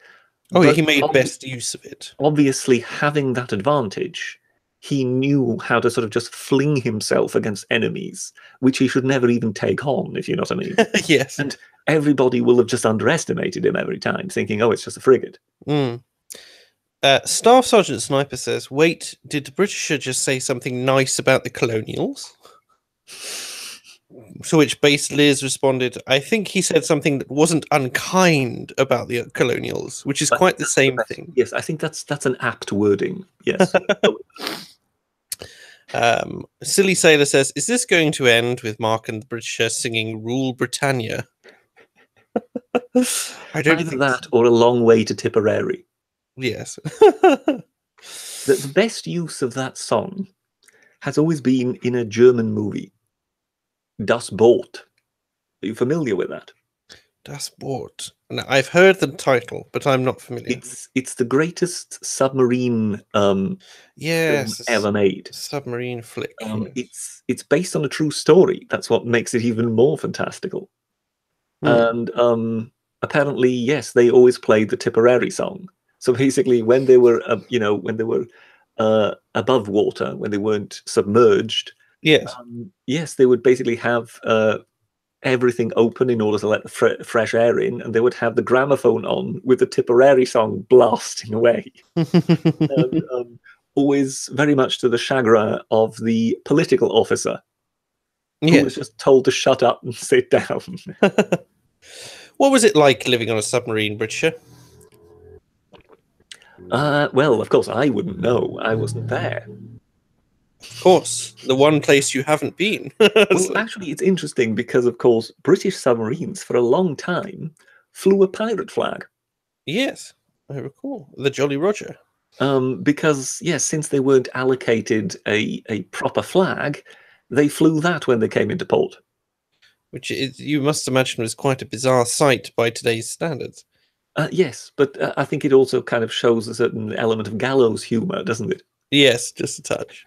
Oh, yeah, he made best use of it. Obviously, having that advantage, he knew how to sort of just fling himself against enemies, which he should never even take on, if you know what I mean. Yes. And everybody will have just underestimated him every time, thinking, oh, it's just a frigate. Staff Sergeant Sniper says, wait, did the Britisher just say something nice about the Colonials? To which Base Liz responded, I think he said something that wasn't unkind about the Colonials, which is quite the same thing. Yes, I think that's an apt wording. Yes. Silly Sailor says, is this going to end with Mark and the Britisher singing Rule Britannia? I don't think that, or A Long Way to Tipperary. Yes. The best use of that song has always been in a German movie, Das Boot. Are you familiar with that? Das Boot. Now, I've heard the title, but I'm not familiar. It's the greatest submarine film ever made. Submarine flick. It's based on a true story. That's what makes it even more fantastical. And apparently, yes, they always played the Tipperary song. So basically, when they were, above water, when they weren't submerged, yes, they would basically have everything open in order to let the fresh air in, and they would have the gramophone on with the Tipperary song blasting away. And, always very much to the chagrin of the political officer, who was just told to shut up and sit down. What was it like living on a submarine, Britisher? Well, of course, I wouldn't know. I wasn't there. Of course, the one place you haven't been. Well, actually, it's interesting because, of course, British submarines for a long time flew a pirate flag. Yes, I recall. The Jolly Roger. Because, yes, since they weren't allocated a proper flag, they flew that when they came into port. Which you must imagine was quite a bizarre sight by today's standards. Yes, but I think it also kind of shows a certain element of gallows humour, doesn't it? Yes, just a touch.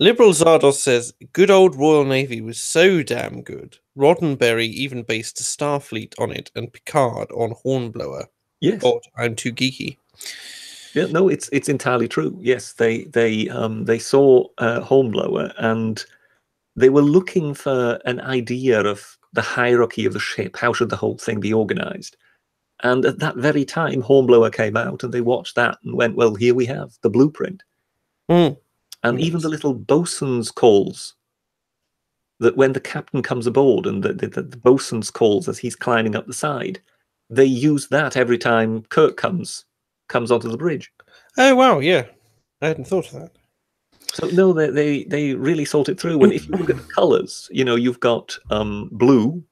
Liberal Zardos says, good old Royal Navy was so damn good. Roddenberry even based a Starfleet on it and Picard on Hornblower. Yes. God, I'm too geeky. Yeah, no, it's entirely true. Yes, they saw Hornblower, and they were looking for an idea of the hierarchy of the ship. How should the whole thing be organized? And at that very time, Hornblower came out, and they watched that and went, "Well, here we have the blueprint." Mm. And even the little bosun's calls, that when the captain comes aboard, and the bosun's calls as he's climbing up the side, they use that every time Kirk comes onto the bridge. Oh wow, yeah, I hadn't thought of that. So no, they really thought it through. And if you look at the colors, you've got blue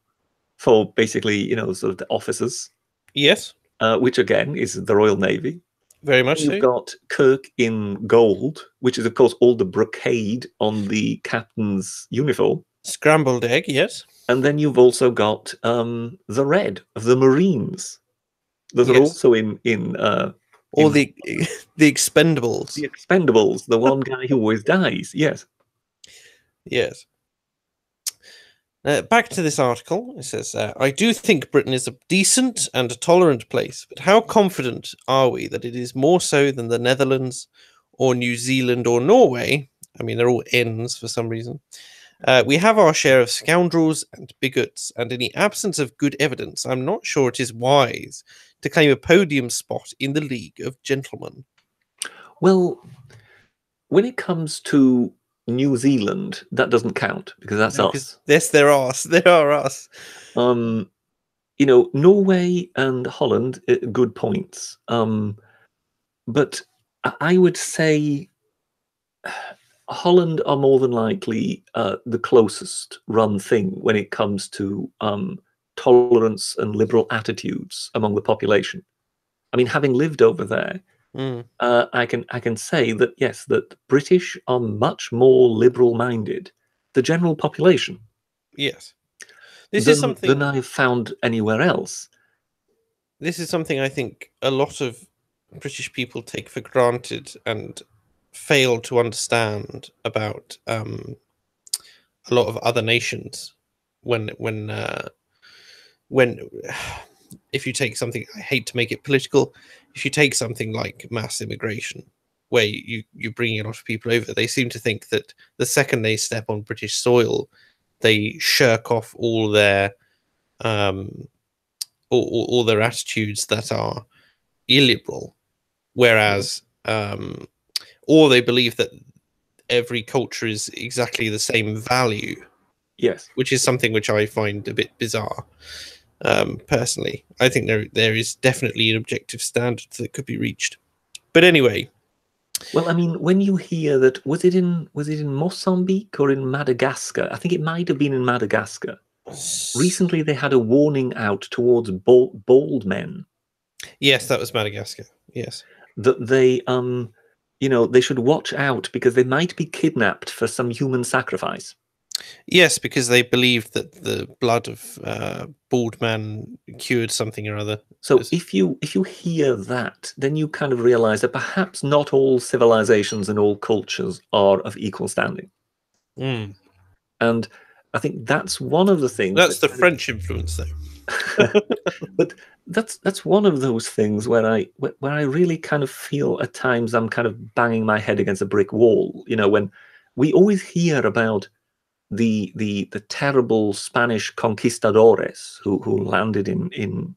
for basically sort of the officers, Yes, which again is the Royal Navy. very And much you've so. got Kirk in gold, which is of course all the brocade on the captain's uniform. Scrambled egg, yes. And then you've also got the red of the Marines that are Yes. also in Or the Expendables. the Expendables, the one guy who always dies. Yes. Yes. Back to this article, it says, I do think Britain is a decent and a tolerant place, but how confident are we that it is more so than the Netherlands or New Zealand or Norway? I mean, they're all N's for some reason. We have our share of scoundrels and bigots, and in the absence of good evidence, I'm not sure it is wise to claim a podium spot in the League of Gentlemen. Well, when it comes to New Zealand, that doesn't count because that's us. Yes, there are us. There are us. Norway and Holland, good points. But I would say Holland are more than likely the closest run thing when it comes to tolerance and liberal attitudes among the population. I mean, having lived over there, I can say that yes, that the British are much more liberal-minded, the general population. Yes, this is than something I've found anywhere else. This is something I think a lot of British people take for granted and fail to understand about a lot of other nations. When if you take something, I hate to make it political, if you take something like mass immigration, where you bring a lot of people over, they seem to think that the second they step on British soil, they shirk off all their all their attitudes that are illiberal, whereas or they believe that every culture is exactly the same value. Yes, which is something which I find a bit bizarre. Personally, I think there is definitely an objective standard that could be reached. But anyway, well, I mean, when you hear that, was it in Mozambique or in Madagascar? I think it might have been in Madagascar. Recently, they had a warning out towards bald men. Yes, that was Madagascar. Yes, that they they should watch out because they might be kidnapped for some human sacrifice. Yes, because they believed that the blood of bald man cured something or other. So if you hear that, then you kind of realize that perhaps not all civilizations and all cultures are of equal standing. And I think that's one of the things. That's the French influence, though. But that's one of those things where I really kind of feel at times I'm kind of banging my head against a brick wall. When we always hear about the terrible Spanish conquistadores who landed in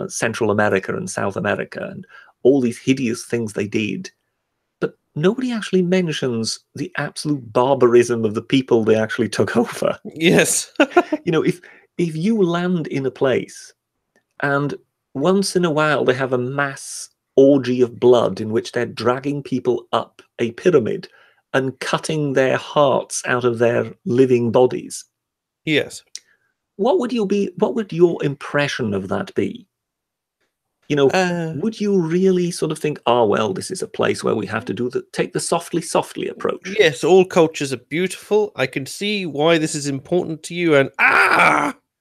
Central America and South America, and all these hideous things they did, but nobody actually mentions the absolute barbarism of the people they actually took over. Yes. If you land in a place and once in a while they have a mass orgy of blood in which they're dragging people up a pyramid and cutting their hearts out of their living bodies. Yes. What would your impression of that be? Would you really sort of think, oh, well, this is a place where we have to take the softly approach? Yes, all cultures are beautiful. I can see why this is important to you, and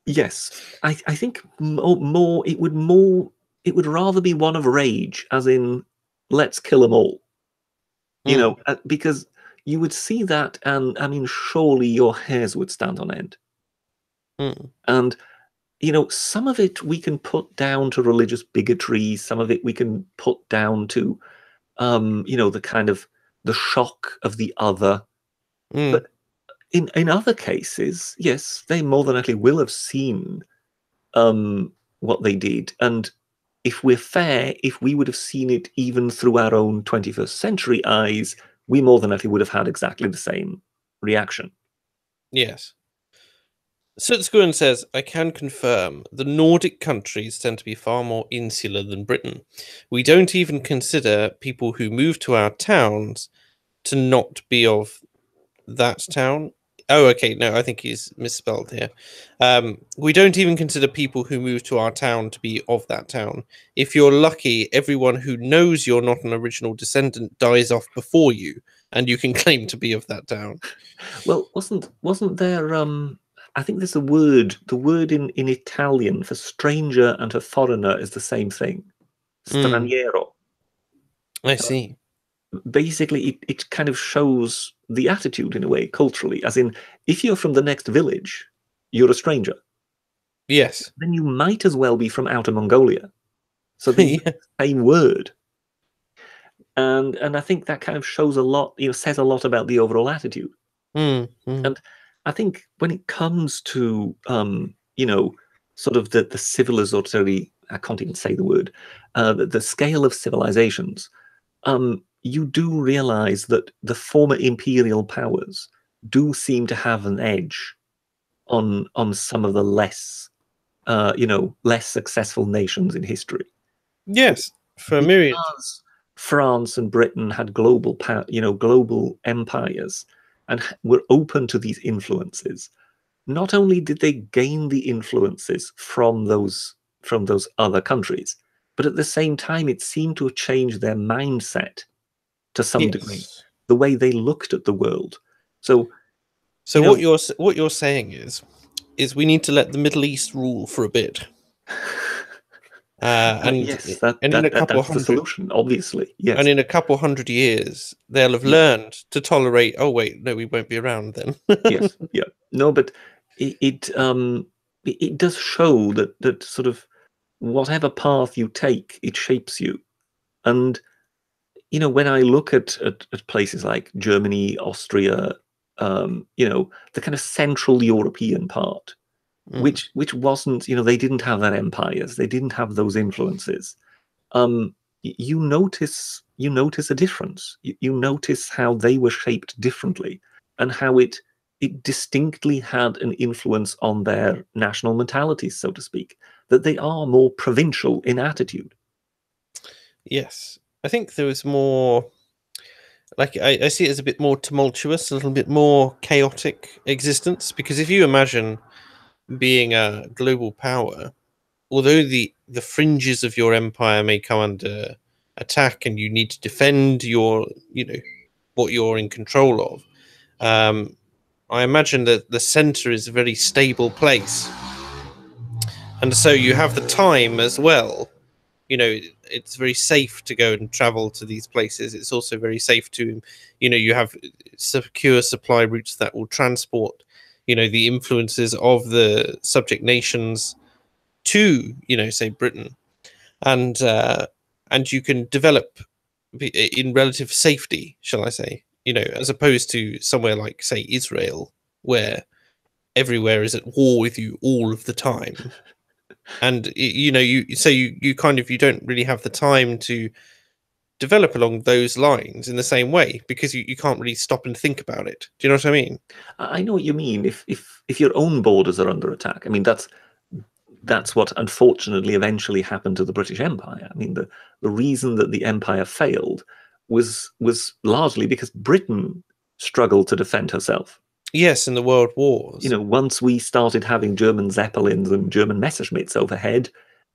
Yes, I think more it would rather be one of rage, as in let's kill them all. Because you would see that, and I mean, surely your hairs would stand on end. And some of it we can put down to religious bigotry. Some of it we can put down to, the kind of the shock of the other. Mm. But in other cases, yes, they more than likely will have seen what they did. And if we're fair, if we would have seen it even through our own 21st century eyes, we more than likely would have had exactly the same reaction. Yes. Sutskuren says, I can confirm the Nordic countries tend to be far more insular than Britain. We don't even consider people who move to our towns to not be of that town. Oh, okay. No, I think he's misspelled here. We don't even consider people who move to our town to be of that town. If you're lucky, everyone who knows you're not an original descendant dies off before you, and you can claim to be of that town. Well, wasn't there I think there's a word, the word in Italian for stranger and for foreigner is the same thing. Mm, Straniero. I see. Basically, it kind of shows the attitude in a way, culturally, as in, if you're from the next village, you're a stranger. Yes. Then you might as well be from Outer Mongolia. So they use Yeah. the same word. And I think that kind of shows a lot, says a lot about the overall attitude. Mm, mm. And I think when it comes to sort of the civilizatory, I can't even say the word, the scale of civilizations, you do realize that the former imperial powers do seem to have an edge on some of the less successful nations in history. Yes, for a myriad. Because France and Britain had global global empires and were open to these influences. Not only did they gain the influences from those other countries, but at the same time it seemed to have changed their mindset to some degree, Yes. the way they looked at the world. So, So you know, what you're saying is we need to let the Middle East rule for a bit, uh, and yes, and in a couple that's the hundred solution, obviously. and Yes, in a couple hundred years they'll have yeah, learned to tolerate. Oh wait, no, we won't be around then. yes, yeah. No, but it does show that sort of whatever path you take, it shapes you. And when I look at places like Germany, Austria, the kind of Central European part, Mm. which wasn't, they didn't have that empires, they didn't have those influences. You notice a difference. You notice how they were shaped differently, and how it distinctly had an influence on their national mentalities, so to speak. That they are more provincial in attitude. Yes, I think there was more. Like I see it as a bit more tumultuous, a little bit more chaotic existence. Because if you imagine being a global power, although the fringes of your empire may come under attack and you need to defend your what you're in control of, I imagine that the center is a very stable place, and so you have the time as well. It's very safe to go and travel to these places. It's also very safe to, you have secure supply routes that will transport the influences of the subject nations to say Britain, and you can develop in relative safety, shall I say, as opposed to somewhere like say Israel, where everywhere is at war with you all of the time, and you kind of you don't really have the time to develop along those lines in the same way, because you can't really stop and think about it. Do you know what I mean? I know what you mean. If your own borders are under attack, I mean that's what unfortunately eventually happened to the British Empire. I mean the reason that the empire failed was largely because Britain struggled to defend herself. Yes, in the world wars. Once we started having German Zeppelins and German Messerschmitts overhead,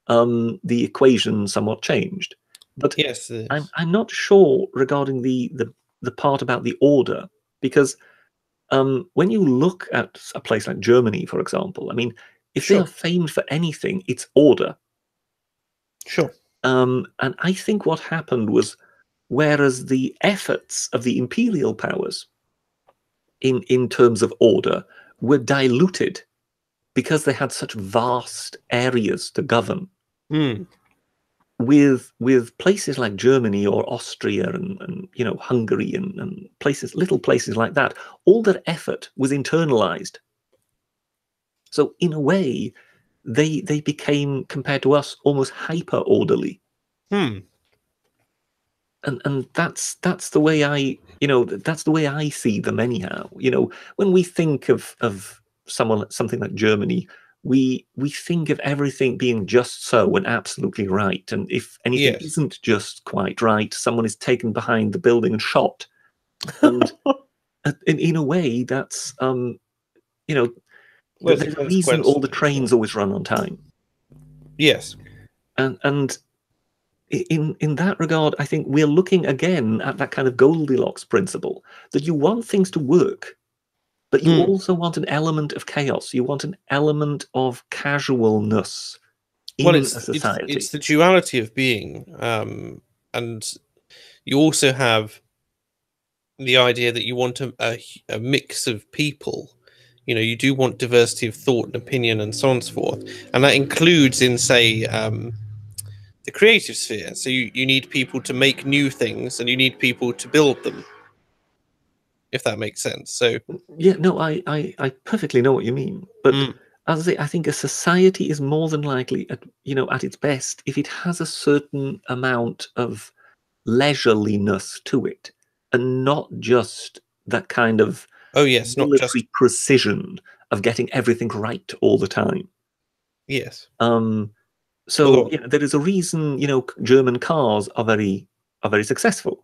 the equation somewhat changed. But Yes, I'm not sure regarding the part about the order, because when you look at a place like Germany, for example, I mean, if they are sure, famed for anything, it's order. sure. And I think what happened was, whereas the efforts of the imperial powers in terms of order were diluted because they had such vast areas to govern. Hmm. With places like Germany or Austria and Hungary and little places like that, all that effort was internalized. So in a way, they became, compared to us, almost hyper orderly. Hmm. And that's the way I see them anyhow. When we think of something like Germany, we think of everything being just so and absolutely right. And if anything Yes. isn't just quite right, someone is taken behind the building and shot. And in a way, that's Well, it's a there's a reason consequence all of the it, isn't trains it? always run on time. Yes. And in that regard, I think we're looking again at that kind of Goldilocks principle, that you want things to work, but you Hmm. also want an element of chaos. You want an element of casualness Well, in a it's society. the duality of being, and you also have the idea that you want a mix of people. You do want diversity of thought and opinion and so on and so forth, and that includes in, say, the creative sphere. So you need people to make new things, and you need people to build them, if that makes sense. So Yeah, no, I perfectly know what you mean. But mm, as I say, I think a society is more than likely at its best if it has a certain amount of leisureliness to it, and not just that kind of oh yes, not just military precision of getting everything right all the time. yes. Um, so Although there is a reason German cars are very successful,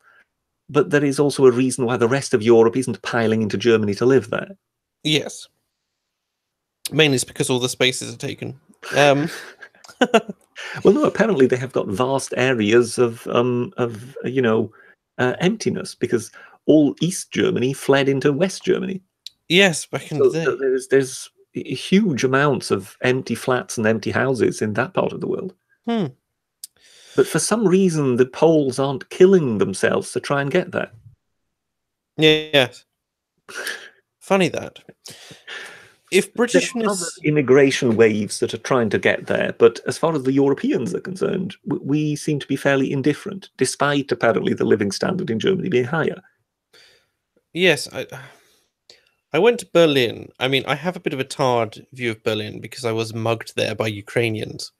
but there is also a reason why the rest of Europe isn't piling into Germany to live there. yes, mainly it's because all the spaces are taken. Um, Well, no, apparently they have got vast areas of emptiness because all East Germany fled into West Germany. yes, back in the So day. there's huge amounts of empty flats and empty houses in that part of the world. Hmm. But for some reason, the Poles aren't killing themselves to try and get there. Yes. Funny that. If There are other Britishness, immigration waves that are trying to get there, but as far as the Europeans are concerned, we seem to be fairly indifferent, despite apparently the living standard in Germany being higher. yes, I went to Berlin. I mean, I have a bit of a tarred view of Berlin because I was mugged there by Ukrainians.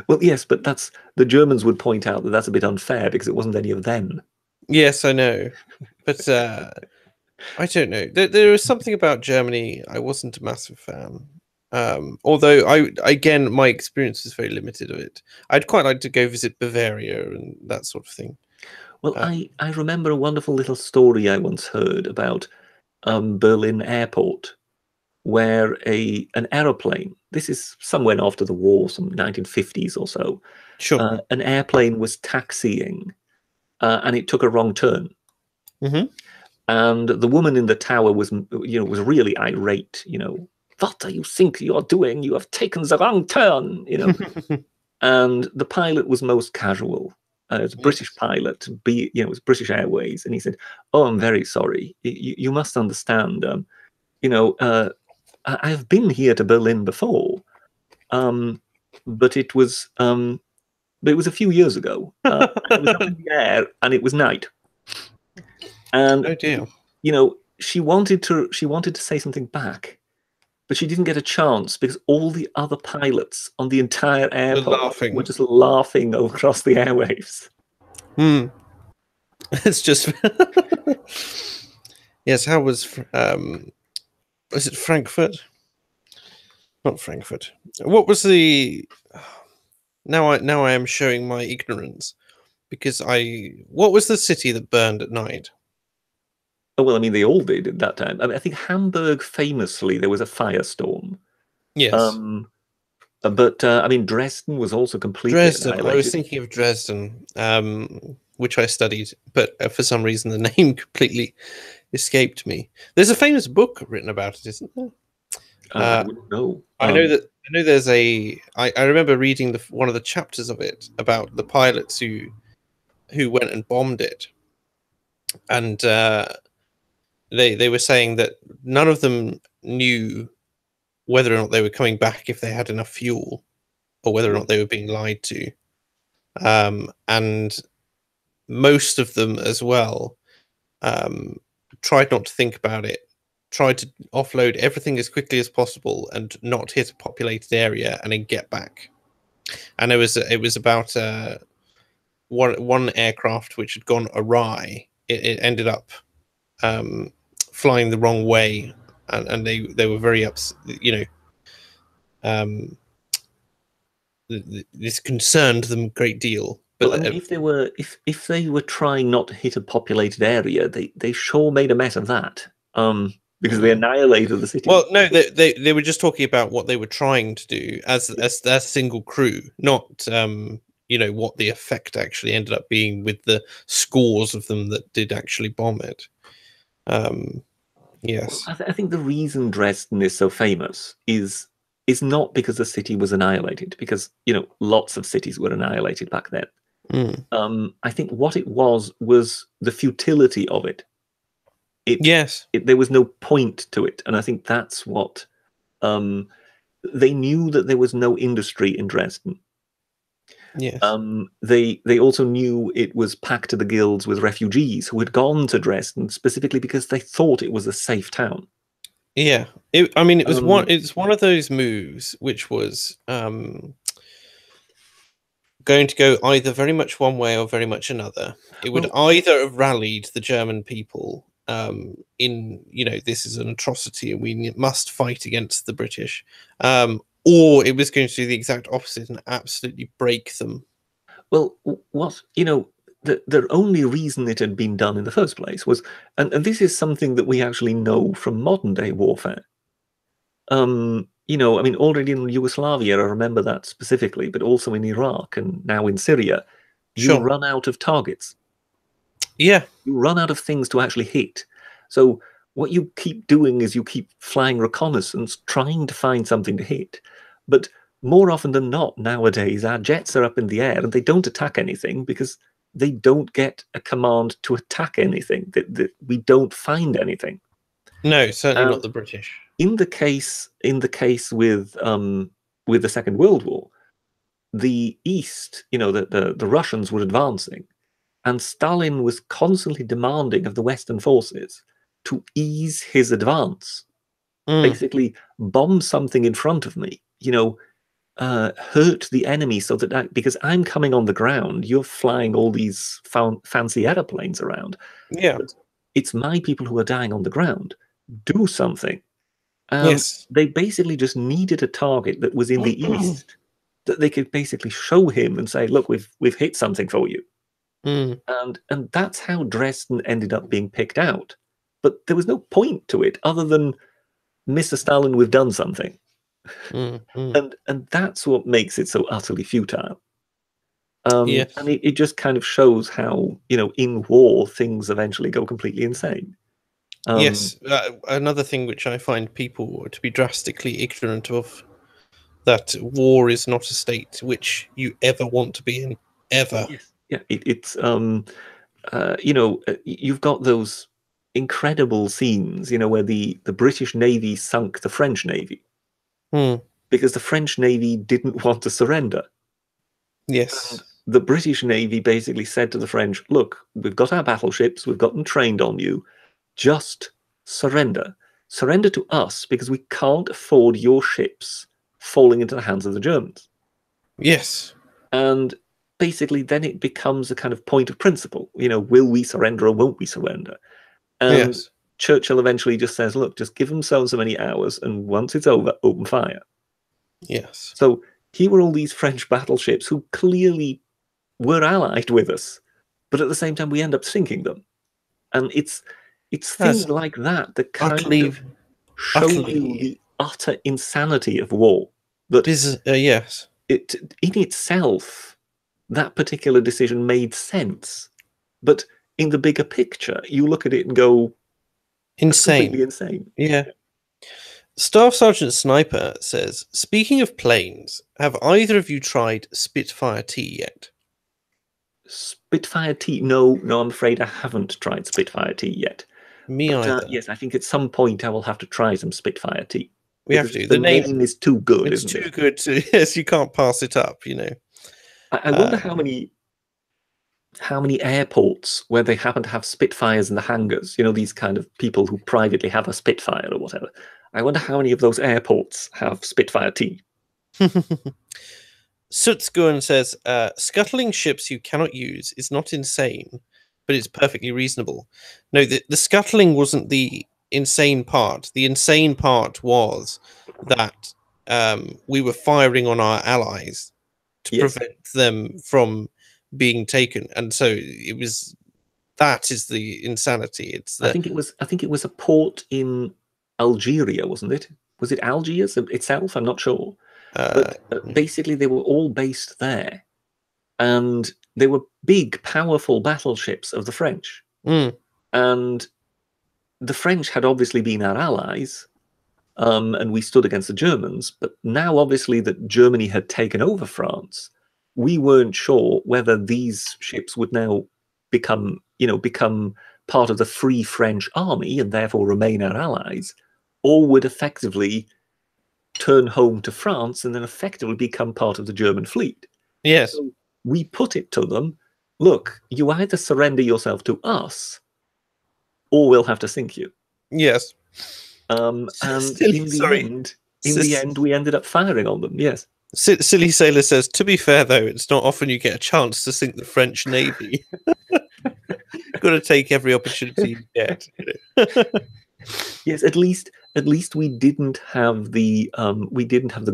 Well, yes, but the Germans would point out that that's a bit unfair because it wasn't any of them. Yes, I know, but I don't know. There was something about Germany I wasn't a massive fan. Although again, my experience was very limited of it. I'd quite like to go visit Bavaria and that sort of thing. Well, Uh, I remember a wonderful little story I once heard about Berlin Airport, where an aeroplane, this is somewhere after the war, some 1950s or so, sure. an airplane was taxiing and it took a wrong turn. Hmm. And the woman in the tower was really irate. What do you think you're doing? You have taken the wrong turn. And the pilot was most casual. It was a British Yes. pilot, it was British Airways, and he said, "Oh, I'm very sorry. You must understand. I've been here to Berlin before, um, but it was a few years ago. I was up in the air, and it was night, and Oh dear. she wanted to say something back, but she didn't get a chance because all the other pilots on the entire They're airport were laughing. just laughing across the airwaves. Hmm. It's just yes. How was it Frankfurt? Not Frankfurt. What was the? Now I am showing my ignorance because what was the city that burned at night? Oh, well, I mean, they all did at that time. I mean, I think Hamburg famously there was a firestorm. Yes, Um, but I mean, Dresden was also completely Dresden. I was annihilated. thinking of Dresden, which I studied, but for some reason the name completely escaped me. There's a famous book written about it, isn't there? I Uh, wouldn't know. I know there's I remember reading one of the chapters of it about the pilots who went and bombed it, and they were saying that none of them knew whether or not they were coming back if they had enough fuel, or whether or not they were being lied to. And most of them as well tried not to think about it, tried to offload everything as quickly as possible and not hit a populated area and then get back. And it was about one aircraft which had gone awry. It ended up flying the wrong way, and they were very upset. This concerned them a great deal. But well, I mean, if they were trying not to hit a populated area, they sure made a mess of that. Because they annihilated the city. Well, no, they were just talking about what they were trying to do as their single crew, not what the effect actually ended up being with the scores of them that did actually bomb it. Yes, well, I think the reason Dresden is so famous is not because the city was annihilated, because lots of cities were annihilated back then. I think what it was the futility of it. Yes. There was no point to it, and I think that's what they knew, that there was no industry in Dresden. Yes. They also knew it was packed to the gills with refugees who had gone to Dresden specifically because they thought it was a safe town. Yeah, it was it's one of those moves which was going to go either very much one way or very much another. It would either have rallied the German people in this is an atrocity and we must fight against the British, or it was going to do the exact opposite and absolutely break them. Well, the only reason it had been done in the first place was, and this is something that we actually know from modern day warfare. Already in Yugoslavia, I remember that specifically, but also in Iraq and now in Syria, you run out of targets. Yeah. You run out of things to actually hit. So what you keep doing is you keep flying reconnaissance, trying to find something to hit. But more often than not, nowadays, our jets are up in the air and they don't attack anything because they don't get a command to attack anything. We don't find anything. No, certainly not the British. In the case with the Second World War, the East, the Russians were advancing, and Stalin was constantly demanding of the Western forces to ease his advance. Basically, bomb something in front of me, hurt the enemy so that because I'm coming on the ground, you're flying all these fancy airplanes around. Yeah. But it's my people who are dying on the ground. Do something. Yes. They basically just needed a target that was in the east that they could basically show him and say, look, we've hit something for you. And that's how Dresden ended up being picked out. But there was no point to it other than, Mr. Stalin, we've done something. And that's what makes it so utterly futile. Yes. And it just kind of shows how, in war, things eventually go completely insane. Yes. Another thing which I find people to be drastically ignorant of, that war is not a state which you ever want to be in, ever. Yes. Yeah, it's you've got those incredible scenes, where the British Navy sunk the French Navy because the French Navy didn't want to surrender. Yes. And the British Navy basically said to the French, look, we've got our battleships, we've got them trained on you, just surrender. Surrender to us because we can't afford your ships falling into the hands of the Germans. Yes. And basically then it becomes a kind of point of principle. Will we surrender or won't we surrender? And Churchill eventually just says, look, just give them so many hours, and once it's over, open fire. Yes. So here were all these French battleships who clearly were allied with us, but at the same time we end up sinking them. And it's things like that that kind of show you the utter insanity of war. That yes, it in itself, that particular decision made sense, but in the bigger picture, you look at it and go, insane. Completely insane. Yeah. Staff Sergeant Sniper says, speaking of planes, have either of you tried Spitfire T yet? Spitfire T? No, I'm afraid I haven't tried Spitfire T yet. Me either. Yes, I think at some point I will have to try some Spitfire T. We have because to. the The name, name is too good, it's isn't too it? good to, yes, you can't pass it up, you know. I wonder how many airports where they happen to have Spitfires in the hangars, you know, these kind of people who privately have a Spitfire or whatever. I wonder how many of those airports have Spitfire tea. Sutsgun says, scuttling ships you cannot use is not insane, but it's perfectly reasonable. No, the scuttling wasn't the insane part. The insane part was that we were firing on our allies to Yes. prevent them from being taken. And so it was, that is the insanity. It's the, I think it was a port in Algeria, wasn't it? Was it Algiers itself? I'm not sure. But basically, they were all based there, and they were big, powerful battleships of the French. And the French had obviously been our allies, and we stood against the Germans. But now, obviously, that Germany had taken over France, we weren't sure whether these ships would now become part of the Free French Army and therefore remain our allies, or would effectively turn home to France and then effectively become part of the German fleet. yes. So we put it to them, look, you either surrender yourself to us, or we'll have to sink you. Yes. And Silly, in the end, we ended up firing on them. Yes. Silly Sailor says, to be fair, though, it's not often you get a chance to sink the French Navy. Got to take every opportunity you get. You know? Yes, at least we didn't have the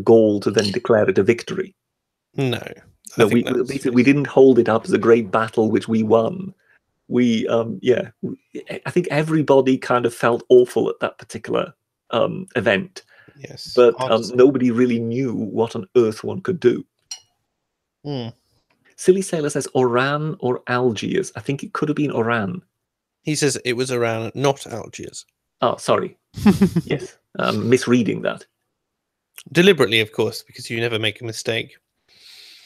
gall to then declare it a victory. No, No, we didn't hold it up as a great battle which we won. I think everybody kind of felt awful at that particular event. Yes, but nobody really knew what on earth one could do. Silly Sailor says Oran or Algiers. I think it could have been Oran. He says it was Oran, not Algiers. Oh, sorry. Yes, misreading that. Deliberately, of course, because you never make a mistake.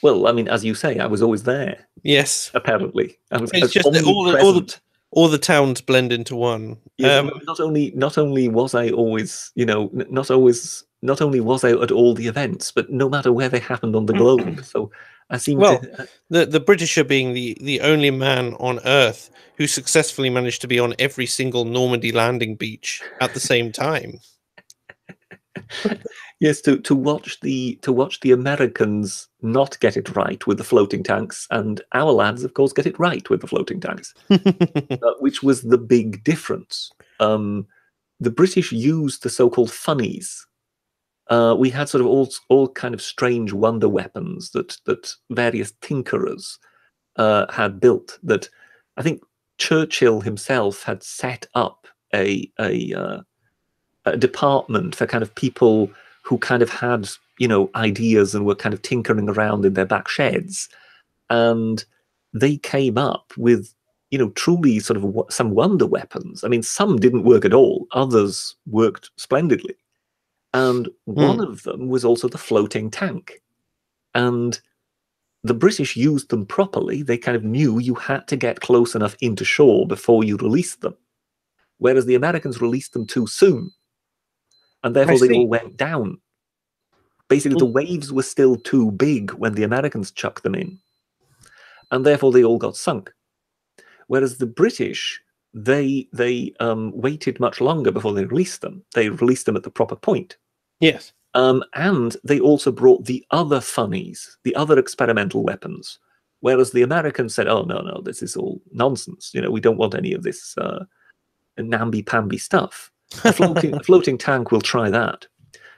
Well, I mean, as you say, I was always there. Yes. Apparently. I was It's just that all the towns blend into one. Yes, not only was I always, not only was I at all the events, but no matter where they happened on the globe. So I seem to the Britisher being the only man on Earth who successfully managed to be on every single Normandy landing beach at the same time. Yes, to watch the Americans not get it right with the floating tanks, and our lads, of course, get it right with the floating tanks, which was the big difference. The British used the so-called funnies. We had sort of all kind of strange wonder weapons that various tinkerers had built. That I think Churchill himself had set up a department for kind of people who kind of had ideas and were kind of tinkering around in their back sheds, and they came up with truly sort of some wonder weapons. I mean, some didn't work at all, others worked splendidly, and one of them was also the floating tank. And the British used them properly. They kind of knew you had to get close enough into shore before you released them, whereas the Americans released them too soon, and therefore they all went down. Basically, the waves were still too big when the Americans chucked them in, and therefore they all got sunk. Whereas the British, they waited much longer before they released them. They released them at the proper point. Yes. And they also brought the other funnies, the other experimental weapons. Whereas the Americans said, "Oh no, this is all nonsense. We don't want any of this namby-pamby stuff. A floating tank, will try that."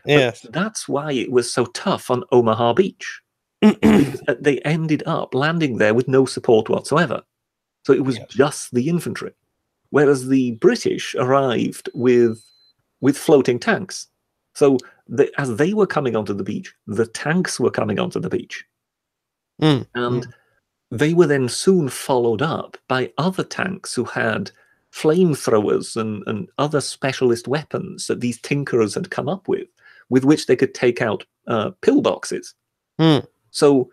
Yes. But that's why it was so tough on Omaha Beach. Because they ended up landing there with no support whatsoever. So it was just the infantry. Whereas the British arrived with floating tanks. So as they were coming onto the beach, the tanks were coming onto the beach. And they were then soon followed up by other tanks who had flamethrowers and other specialist weapons that these tinkerers had come up with which they could take out pillboxes. So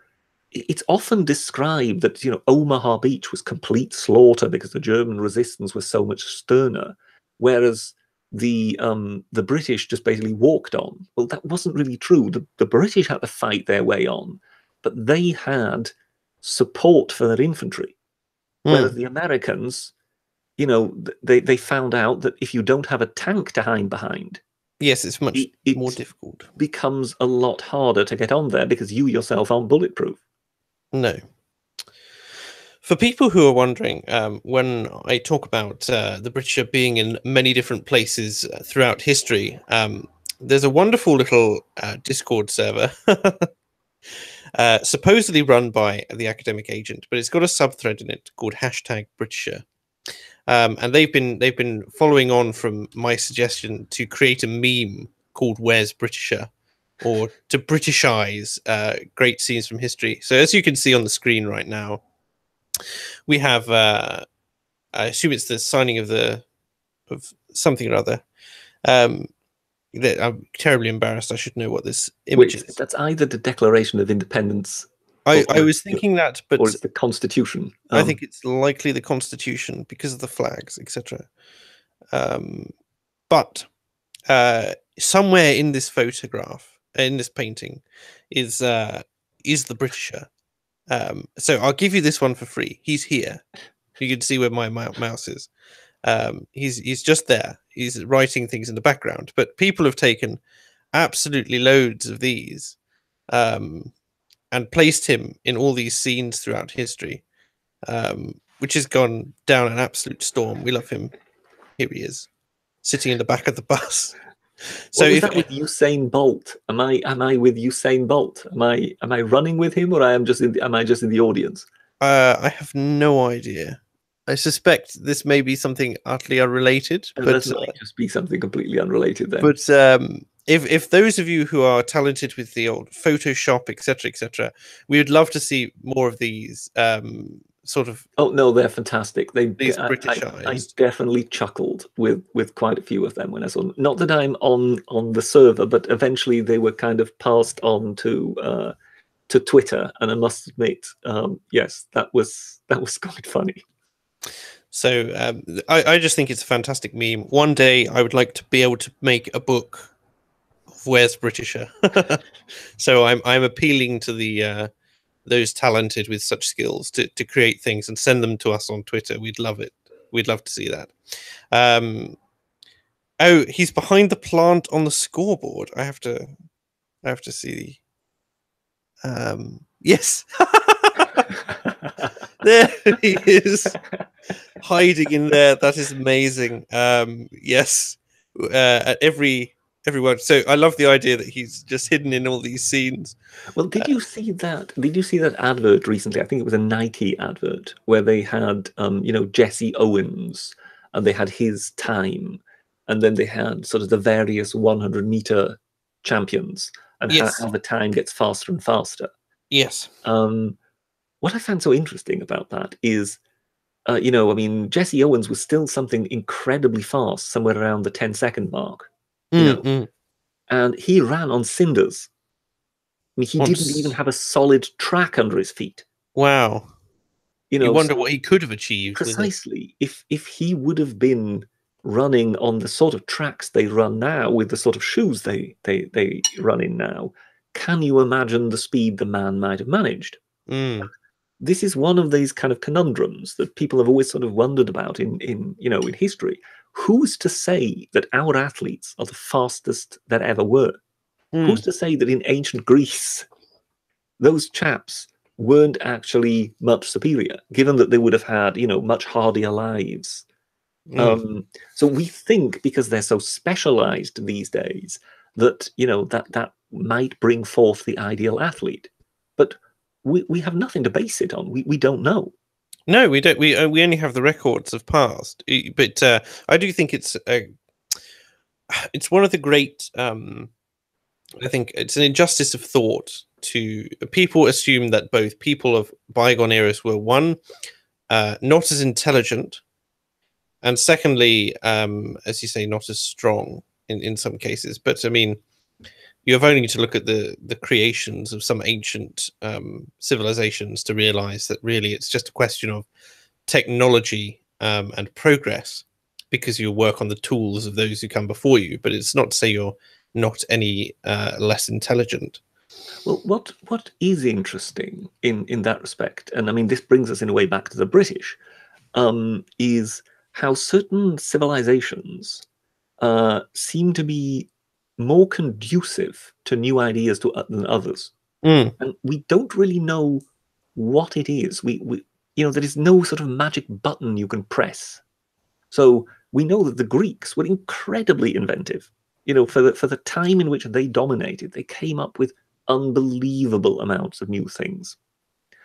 it's often described that Omaha Beach was complete slaughter because the German resistance was so much sterner, whereas the British just basically walked on. Well, that wasn't really true. The British had to fight their way on, but they had support for their infantry, whereas the Americans, they found out that if you don't have a tank to hide behind, Yes, it's much more it difficult. becomes a lot harder to get on there because you yourself aren't bulletproof. No. For people who are wondering, when I talk about the British being in many different places throughout history, there's a wonderful little Discord server, supposedly run by the academic agent, but it's got a subthread in it called #Britisher. And they've been following on from my suggestion to create a meme called "Where's Britisher," or to Britishize great scenes from history. So as you can see on the screen right now, we have I assume it's the signing of something or other. I'm terribly embarrassed. I should know what this image is. That's either the Declaration of Independence. I was thinking that, but or it's the Constitution. I think it's likely the Constitution because of the flags, etc. But somewhere in this photograph, in this painting, is the Britisher. So I'll give you this one for free. He's here. You can see where my mouse is. He's just there. He's writing things in the background. But people have taken absolutely loads of these and placed him in all these scenes throughout history, which has gone down an absolute storm. We love him. Here he is, sitting in the back of the bus. So what was that with Usain Bolt? Am I with Usain Bolt? Am I running with him, or am I just in the audience? I have no idea. I suspect this may be something utterly unrelated, but this might just be something completely unrelated then. But if those of you who are talented with the old Photoshop, etc., we would love to see more of these sort of. Oh no, they're fantastic. These Britishized. I definitely chuckled with quite a few of them when I saw them. Not that I'm on the server, but eventually they were kind of passed on to Twitter, and I must admit, yes, that was quite funny. So I just think it's a fantastic meme. One day I would like to be able to make a book of Where's Britisher. So I'm appealing to the those talented with such skills to create things and send them to us on Twitter. We'd love it. We'd love to see that. Oh, he's behind the plant on the scoreboard. I have to see. Yes. There he is, hiding in there. That is amazing. Yes, at every word. So I love the idea that he's just hidden in all these scenes. Well, did you see that? Did you see that advert recently? I think it was a Nike advert where they had, Jesse Owens, and they had his time, and then they had sort of the various 100-meter champions, and how the time gets faster and faster. Yes. What I found so interesting about that is, Jesse Owens was still something incredibly fast, somewhere around the 10-second mark, and he ran on cinders. I mean, he didn't even have a solid track under his feet. Wow. You wonder what he could have achieved. Precisely. If he would have been running on the sort of tracks they run now, with the sort of shoes they run in now, can you imagine the speed the man might have managed? This is one of these kind of conundrums that people have always sort of wondered about in history. Who's to say that our athletes are the fastest that ever were? Who's to say that in ancient Greece, those chaps weren't actually much superior, given that they would have had, much hardier lives? So we think, because they're so specialized these days, that, that might bring forth the ideal athlete. But we have nothing to base it on. We don't know. No, we don't. We only have the records of past. But I do think it's one of the great. I think it's an injustice of thought to people assume that both people of bygone eras were, one, not as intelligent, and secondly, as you say, not as strong in some cases. But I mean, you have only to look at the creations of some ancient civilizations to realize that really it's just a question of technology and progress. because you work on the tools of those who come before you. But it's not to say you're not any less intelligent. Well, what is interesting in that respect, and I mean this brings us in a way back to the British, is how certain civilizations seem to be more conducive to new ideas than others, Mm. and we don't really know what it is. We there is no sort of magic button you can press. So we know that the Greeks were incredibly inventive. For the time in which they dominated, they came up with unbelievable amounts of new things.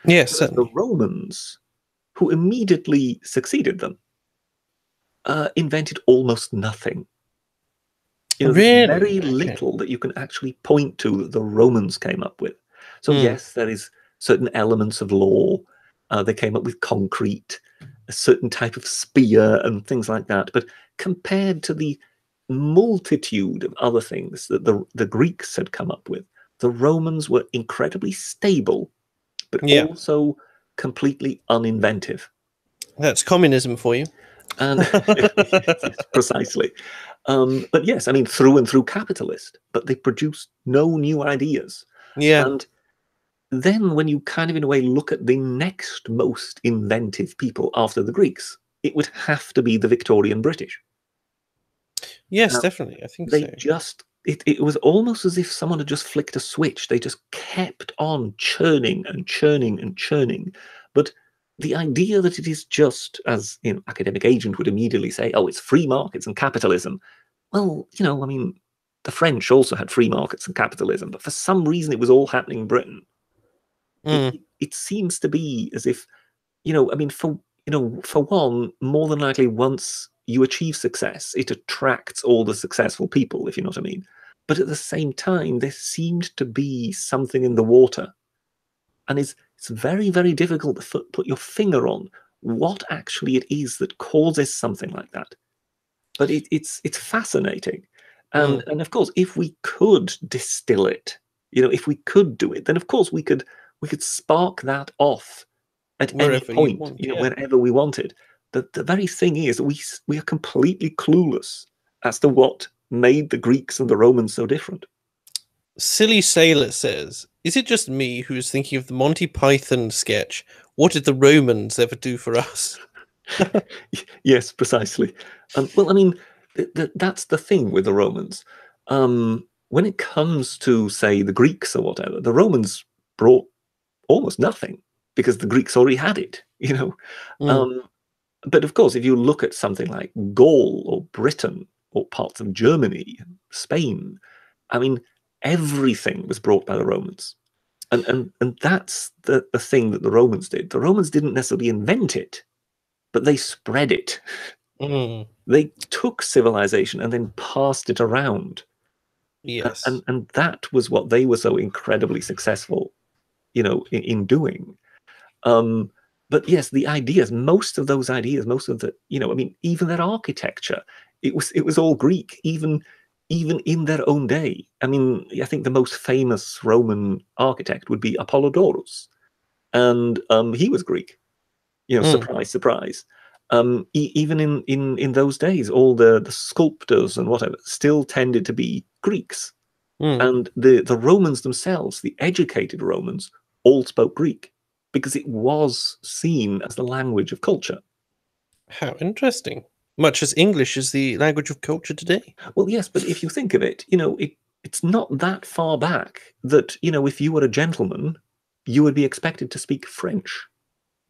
Yes, Whereas the certainly. Romans, who immediately succeeded them, invented almost nothing. There's Really? very Okay. little that you can actually point to that the Romans came up with. So Mm. yes, there is certain elements of law. They came up with concrete, a certain type of spear, and things like that. But compared to the multitude of other things that the Greeks had come up with, the Romans were incredibly stable, but Yeah, also completely uninventive. that's communism for you. And yes, precisely. But yes, I mean, through and through capitalist, but they produced no new ideas. Yeah. And then when you kind of, in a way, look at the next most inventive people after the Greeks, it would have to be the Victorian British. Yes, Um, definitely. I think so. they just, it was almost as if someone had just flicked a switch. They just kept on churning and churning and churning. But the idea that it is just, as academic agent would immediately say, oh, it's free markets and capitalism. Well, I mean, the French also had free markets and capitalism, but for some reason it was all happening in Britain. Mm. It seems to be as if, I mean, for one, more than likely, once you achieve success, it attracts all the successful people, if you know what I mean. But at the same time, there seemed to be something in the water, and it's very, very difficult to put your finger on what actually it is that causes something like that. But it's fascinating, and Mm. and of course, if we could distill it, if we could do it, then of course we could spark that off at any Wherever you point, want. Yeah. whenever we wanted. The very thing is that we are completely clueless as to what made the Greeks and the Romans so different. Silly Sailor says, "Is it just me who is thinking of the Monty Python sketch? What did the Romans ever do for us?" Yes, precisely. Well, I mean, that's the thing with the Romans. When it comes to, say, the Greeks or whatever, the Romans brought almost nothing because the Greeks already had it. Mm. Um, but of course, if you look at something like Gaul or Britain or parts of Germany, Spain, I mean, everything was brought by the Romans. And that's the thing that the Romans did. The Romans didn't necessarily invent it, but they spread it. Mm. They took civilization and then passed it around. Yes. And that was what they were so incredibly successful, in doing. But yes, the ideas, most of those ideas, most of the, I mean, even their architecture, it was all Greek, even in their own day. I mean, I think the most famous Roman architect would be Apollodorus, and he was Greek. Mm. Surprise, surprise. Even in those days, all the sculptors and whatever still tended to be Greeks, Mm. and the Romans themselves, the educated Romans, all spoke Greek because it was seen as the language of culture. How interesting. Much as English is the language of culture today. Well, yes, but if you think of it, it's not that far back that, if you were a gentleman, you would be expected to speak French.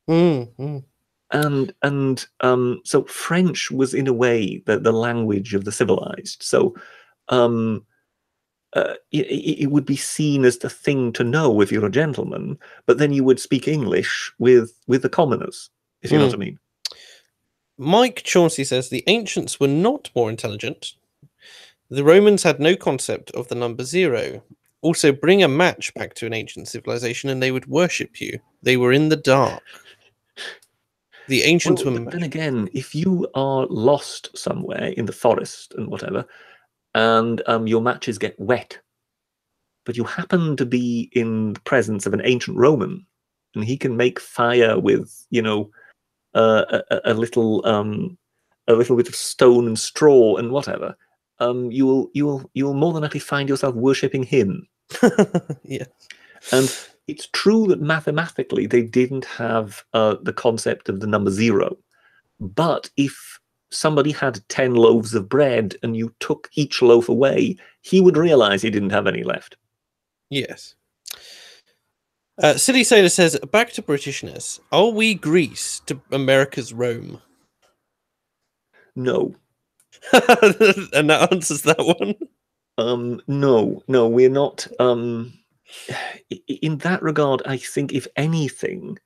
Mm. Mm. And so French was in a way the language of the civilized. So um, it would be seen as the thing to know if you're a gentleman, but then you would speak English with the commoners, if you know what Mm. I mean. Mike Chauncey says the ancients were not more intelligent. The Romans had no concept of the number zero. Also, bring a match back to an ancient civilization and they would worship you. They were in the dark. The ancients Well, were then match. again, if you are lost somewhere in the forest and whatever, and your matches get wet, but you happen to be in the presence of an ancient Roman, and he can make fire with, a little a little bit of stone and straw and whatever, you'll more than likely find yourself worshipping him. Yeah. And it's true that mathematically they didn't have the concept of the number 0. But if somebody had 10 loaves of bread and you took each loaf away, he would realize he didn't have any left. Yes. City Sailor says, back to Britishness. Are we Greece to America's Rome? No. And that answers that one. No, we're not. In that regard, I think, if anything,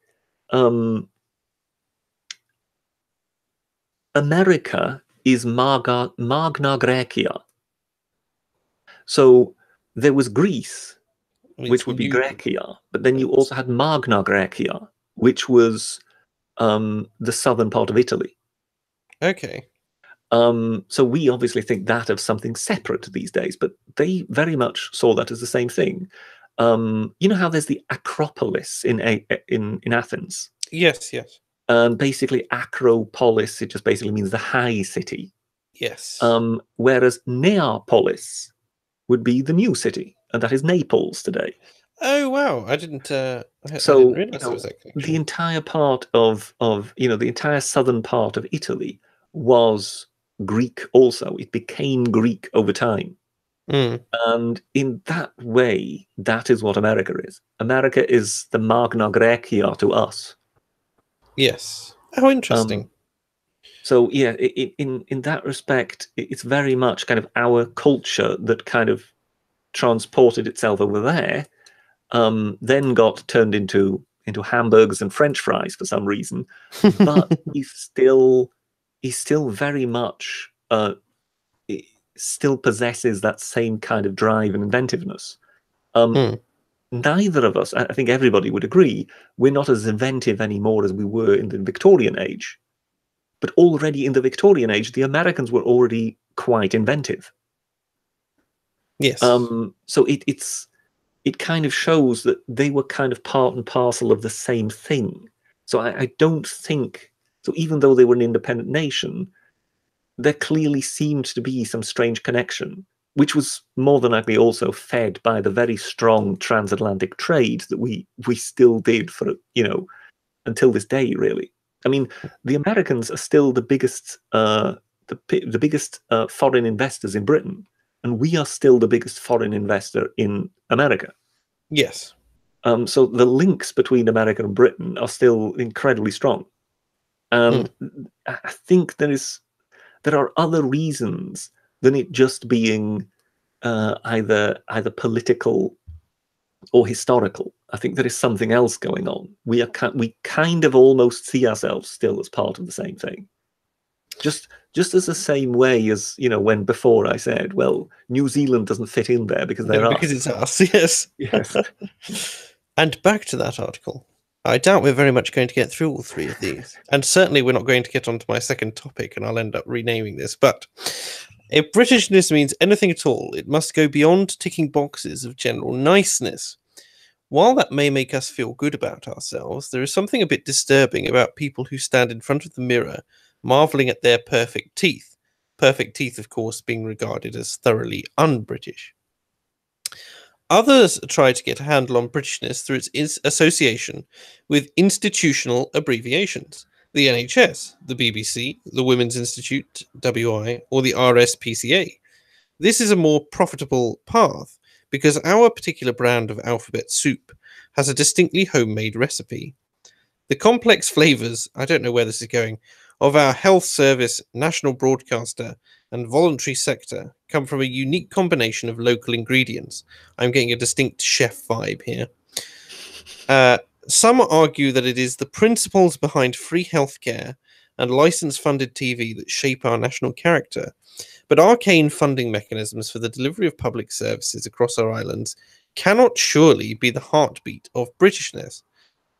America is Magna Graecia. So there was Greece, which would be Graecia, but then you also had Magna Graecia, which was the southern part of Italy. Okay. So we obviously think that of something separate these days, but they very much saw that as the same thing. You know how there's the Acropolis in Athens? Yes, yes. Basically, Acropolis, it just basically means the high city. Yes. Whereas Neapolis would be the new city, and that is Naples today. Oh wow! I didn't realize that was that connection. The entire part of the entire southern part of Italy was Greek. Also, it became Greek over time. And in that way, that is what America is. America is the Magna Graecia to us. Yes. How interesting. So yeah, in that respect, it's very much kind of our culture that kind of transported itself over there, then got turned into hamburgers and French fries for some reason, but he's still very much still possesses that same kind of drive and inventiveness. Neither of us, I think everybody would agree, we're not as inventive anymore as we were in the Victorian age. But already in the Victorian age, the Americans were already quite inventive. Yes. So it kind of shows that they were kind of part and parcel of the same thing. So I don't think, so even though they were an independent nation, there clearly seemed to be some strange connection, which was more than likely also fed by the very strong transatlantic trade that we still did for, until this day, really. I mean, the Americans are still the biggest foreign investors in Britain, and we are still the biggest foreign investor in America. Yes. So the links between America and Britain are still incredibly strong, and I think there are other reasons than it just being either political or historical. I think there is something else going on. We kind of almost see ourselves still as part of the same thing. Just as the same way as, when before I said, well, New Zealand doesn't fit in there because they're because it's us, yes. Yes. And back to that article. I doubt we're very much going to get through all three of these. And certainly we're not going to get onto my second topic, and I'll end up renaming this. But if Britishness means anything at all, it must go beyond ticking boxes of general niceness. While that may make us feel good about ourselves, there is something a bit disturbing about people who stand in front of the mirror marvelling at their perfect teeth. Perfect teeth, of course, being regarded as thoroughly un-British. Others try to get a handle on Britishness through its association with institutional abbreviations. The NHS, the BBC, the Women's Institute, WI, or the RSPCA. This is a more profitable path because our particular brand of alphabet soup has a distinctly homemade recipe. The complex flavours, I don't know where this is going, of our health service, national broadcaster, and voluntary sector come from a unique combination of local ingredients. I'm getting a distinct chef vibe here. Some argue that it is the principles behind free healthcare and license-funded TV that shape our national character, but arcane funding mechanisms for the delivery of public services across our islands cannot surely be the heartbeat of Britishness.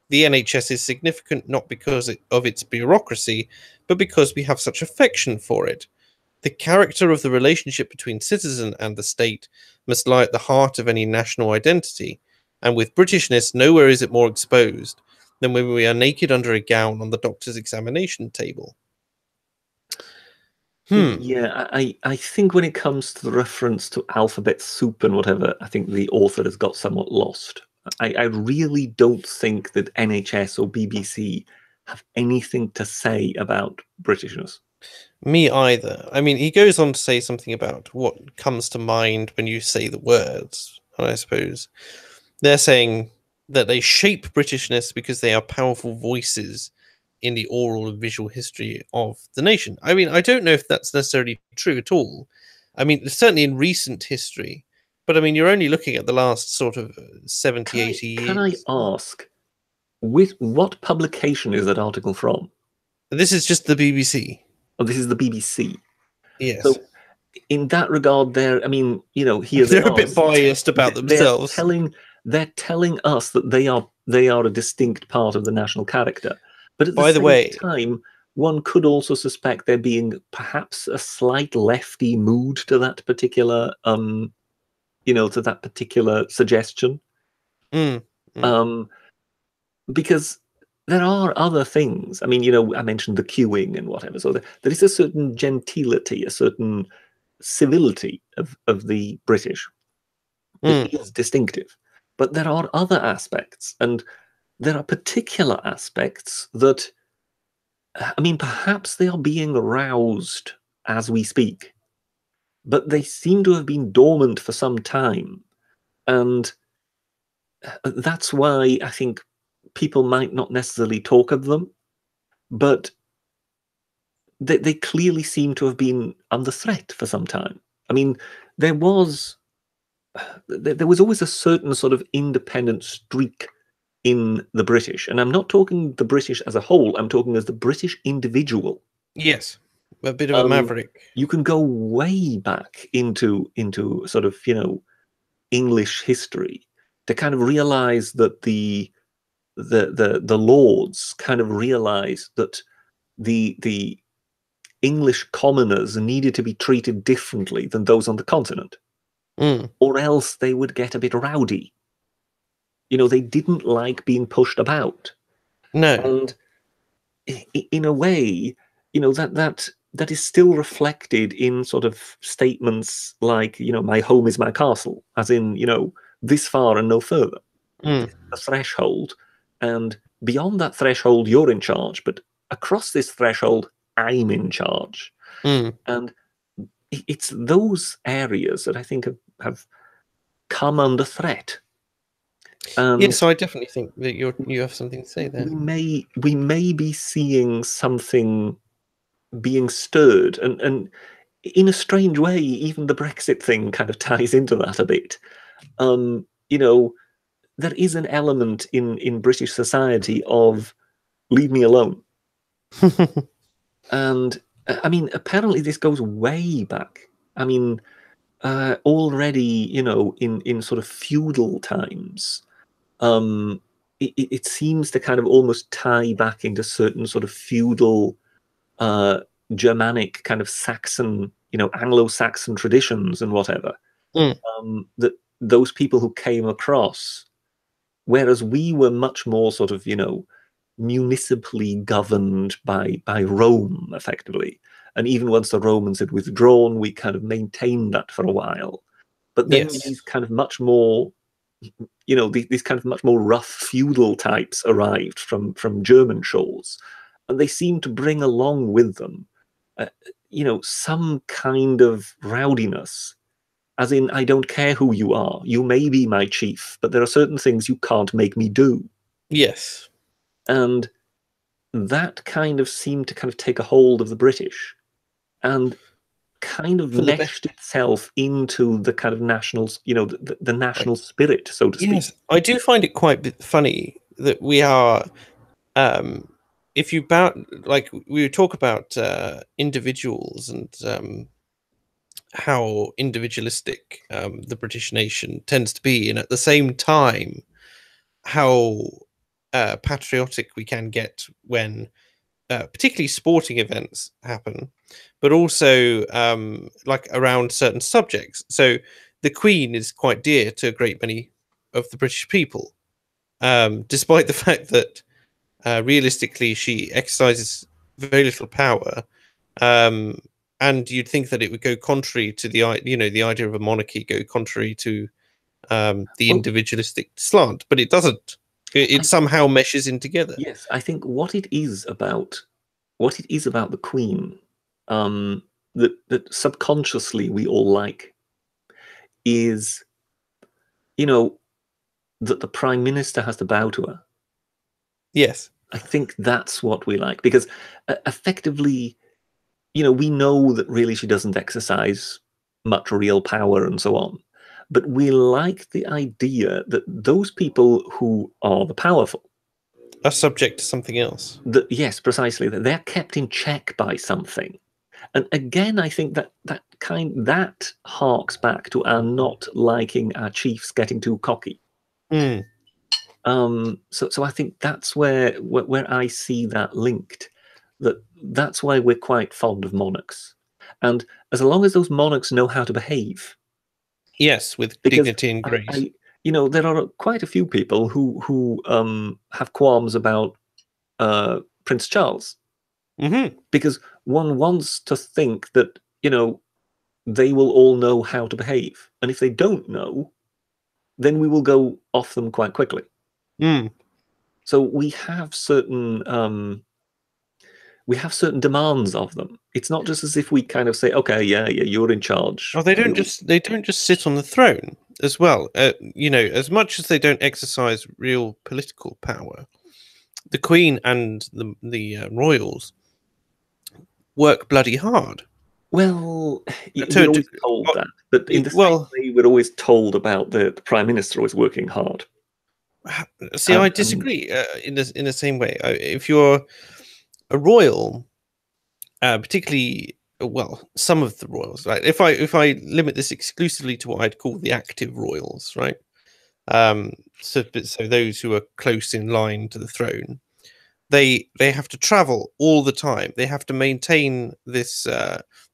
The NHS is significant not because of its bureaucracy, but because we have such affection for it. The character of the relationship between citizen and the state must lie at the heart of any national identity, and with Britishness, nowhere is it more exposed than when we are naked under a gown on the doctor's examination table. Hmm. Yeah, I think when it comes to the reference to alphabet soup and whatever, I think the author has got somewhat lost. I really don't think that NHS or BBC have anything to say about Britishness. Me either. I mean, he goes on to say something about what comes to mind when you say the words. And I suppose they're saying that they shape Britishness because they are powerful voices in the oral and visual history of the nation. I mean, I don't know if that's necessarily true at all. I mean, certainly in recent history, but I mean, you're only looking at the last sort of 70, 80 Can I years. ask, with what publication is that article from? This is just the BBC. Oh, this is the BBC. Yes. So in that regard, I mean, here they They're a are. bit biased about They're themselves. telling us that they are a distinct part of the national character. But at the By the same way, time, one could also suspect there being perhaps a slight lefty mood to that particular suggestion. mm, mm, Um, because there are other things. I mean, I mentioned the queuing and whatever. So there is a certain gentility, a certain civility of the British that mm, is distinctive. But there are other aspects, and there are particular aspects that, I mean, perhaps they are being aroused as we speak, but they seem to have been dormant for some time. And that's why I think people might not necessarily talk of them, but they clearly seem to have been under threat for some time. I mean, there was always a certain sort of independent streak in the British, and I'm not talking the British as a whole. I'm talking as the British individual. yes, a bit of a maverick. You can go way back into sort of English history to kind of realize that the lords kind of realized that the English commoners needed to be treated differently than those on the continent, Mm, or else they would get a bit rowdy. They didn't like being pushed about, no. and in a way, that is still reflected in sort of statements like, my home is my castle, as in, this far and no further. Mm, This is the threshold, and beyond that threshold, you're in charge, but across this threshold, I'm in charge. mm. And it's those areas that I think have come under threat. And Yes, I definitely think that you have something to say there. we may be seeing something being stirred, and in a strange way, even the Brexit thing kind of ties into that a bit. Um, you know, there is an element in British society of leave me alone, and I mean, apparently this goes way back. I mean, already, in sort of feudal times, it seems to kind of almost tie back into certain sort of feudal uh, Germanic kind of Saxon, Anglo-Saxon traditions and whatever. Mm, That those people who came across, whereas we were much more sort of, municipally governed by Rome, effectively. And even once the Romans had withdrawn, we kind of maintained that for a while. But then yes. these kind of much more, these kind of much more rough feudal types arrived from German shores, and they seem to bring along with them, uh, some kind of rowdiness. As in, I don't care who you are. You may be my chief, but there are certain things you can't make me do. Yes. And that kind of seemed to kind of take a hold of the British and kind of For the best. meshed itself into the kind of national, the Like, national spirit, so to speak. yes, I do find it quite funny that we are. Um, if you about like we talk about individuals and how individualistic the British nation tends to be, and at the same time how patriotic we can get when particularly sporting events happen, but also like around certain subjects. So the Queen is quite dear to a great many of the British people, despite the fact that realistically she exercises very little power. Um, and you'd think that it would go contrary to the idea of a monarchy, go contrary to the Well, individualistic slant, but it doesn't. It somehow meshes in together. yes, I think what it is about the Queen, that subconsciously we all like, is, that the Prime Minister has to bow to her. Yes. I think that's what we like, because effectively, we know that really she doesn't exercise much real power and so on. But we like the idea that those people who are the powerful are subject to something else. Yes, precisely. That they're kept in check by something. And again, I think that harks back to our not liking our chiefs getting too cocky. Mm. So I think that's where I see that linked. That's why we're quite fond of monarchs, and as long as those monarchs know how to behave. Yes, with dignity and grace. There are quite a few people who have qualms about Prince Charles, because one wants to think that they will all know how to behave, and if they don't know, then we will go off them quite quickly. So we have certain demands of them. It's not just as if we kind of say, okay, yeah, you're in charge. Oh, they don't just sit on the throne as well. As much as they don't exercise real political power, the Queen and the royals work bloody hard. Well, we're always told that, but in the same way, we're always told about the Prime Minister always working hard. See, I disagree in the same way. If you're a royal, particularly, some of the royals, right? If I limit this exclusively to what I'd call the active royals, right? So those who are close in line to the throne, they have to travel all the time. They have to maintain this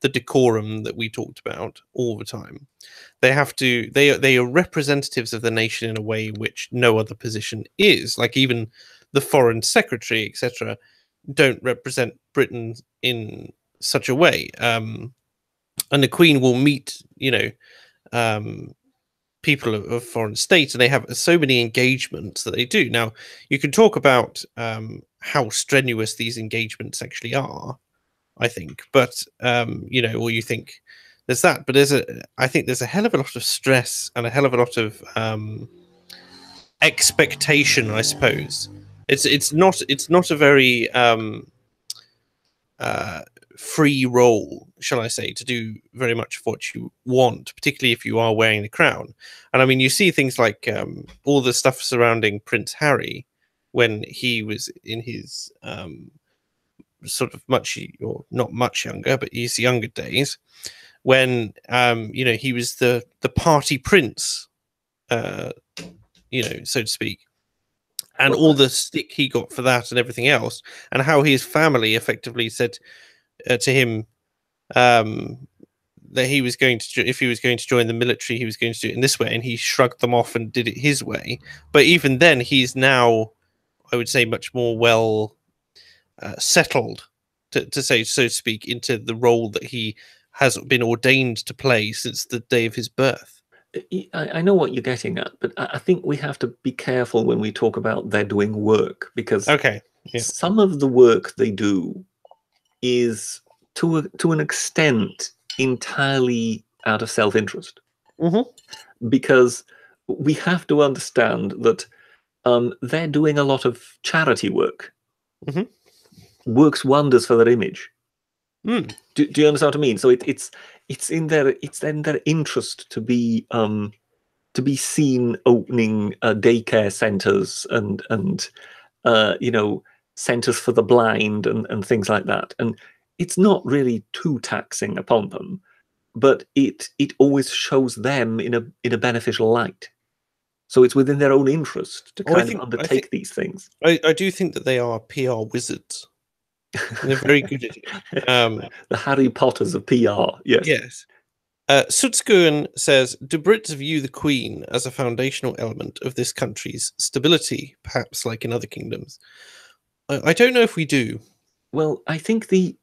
the decorum that we talked about all the time. They are representatives of the nation in a way which no other position is. Like even the foreign secretary, etc., don't represent Britain in such a way. And the Queen will meet, people of foreign states, and they have so many engagements that they do. Now, you can talk about how strenuous these engagements actually are, I think, but or you think there's that, but I think there's a hell of a lot of stress and a hell of a lot of expectation, I suppose. It's not a very free role, shall I say, to do very much of what you want, particularly if you are wearing the crown. And I mean, you see things like all the stuff surrounding Prince Harry when he was in his sort of or not much younger, but his younger days, when he was the party prince, so to speak, and all the stick he got for that and everything else, and how his family effectively said to him that he was going to, if he was going to join the military, he was going to do it in this way, and he shrugged them off and did it his way. But even then, he's now, I would say, much more well settled, to say, so to speak, into the role that he has been ordained to play since the day of his birth. I know what you're getting at, but I think we have to be careful when we talk about they're doing work, because some of the work they do is to an extent entirely out of self-interest. Because we have to understand that they're doing a lot of charity work. Works wonders for their image. Do you understand what I mean? So it's in their interest to be seen opening daycare centers and centers for the blind and things like that. And it's not really too taxing upon them, but it always shows them in a beneficial light. So it's within their own interest to kind of undertake these things. I do think that they are PR wizards. They're very good at it. The Harry Potters of PR, yes. Yes. Sutskuan says, do Brits view the Queen as a foundational element of this country's stability, perhaps like in other kingdoms? I don't know if we do. Well, I think the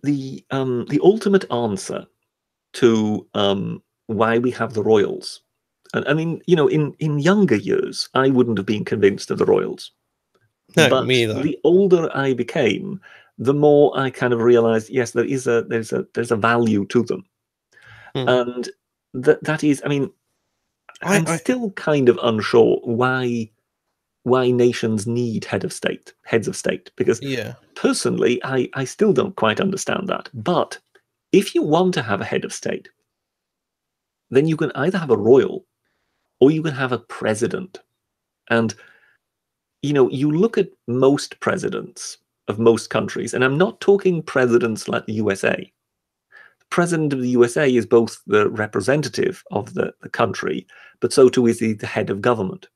ultimate answer to why we have the royals, and I mean, in younger years, I wouldn't have been convinced of the royals, No, but me either. the older I became, the more I kind of realized, yes, there's a value to them, Hmm. and that is, I mean, I'm I still kind of unsure why nations need heads of state, because yeah. personally, I still don't quite understand that. But if you want to have a head of state, then you can either have a royal or you can have a president. And you look at most presidents of most countries, and I'm not talking presidents like the USA. The president of the USA is both the representative of the country, but so too is the head of government.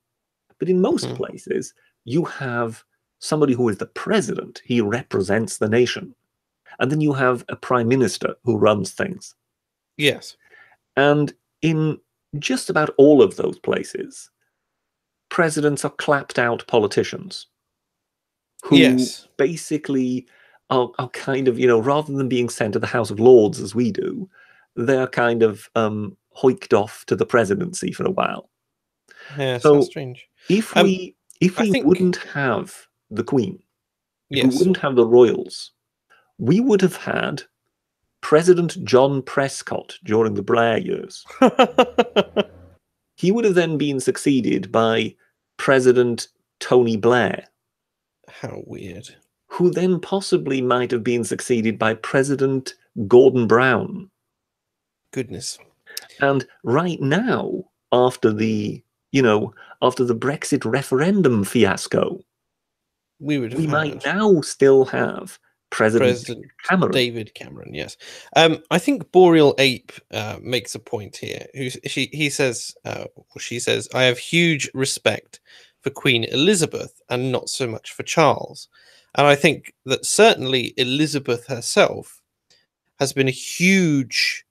But in most Hmm. places, you have somebody who is the president. He represents the nation. And then you have a prime minister who runs things. Yes. And in just about all of those places, presidents are clapped out politicians who Yes. basically are kind of, rather than being sent to the House of Lords as we do, they're kind of hoiked off to the presidency for a while. Yes, that's So strange. if Um, we if I we think wouldn't have the Queen, if we yes. wouldn't have the royals, we would have had President John Prescott during the Blair years. He would have then been succeeded by President Tony Blair, How weird. who then possibly might have been succeeded by President Gordon Brown. Goodness. And right now, after the after the Brexit referendum fiasco, We would have we might had now still have President President Cameron. David Cameron. Yes. I think Boreal Ape makes a point here. He says, or she says, I have huge respect for Queen Elizabeth and not so much for Charles. And I think that certainly Elizabeth herself has been a huge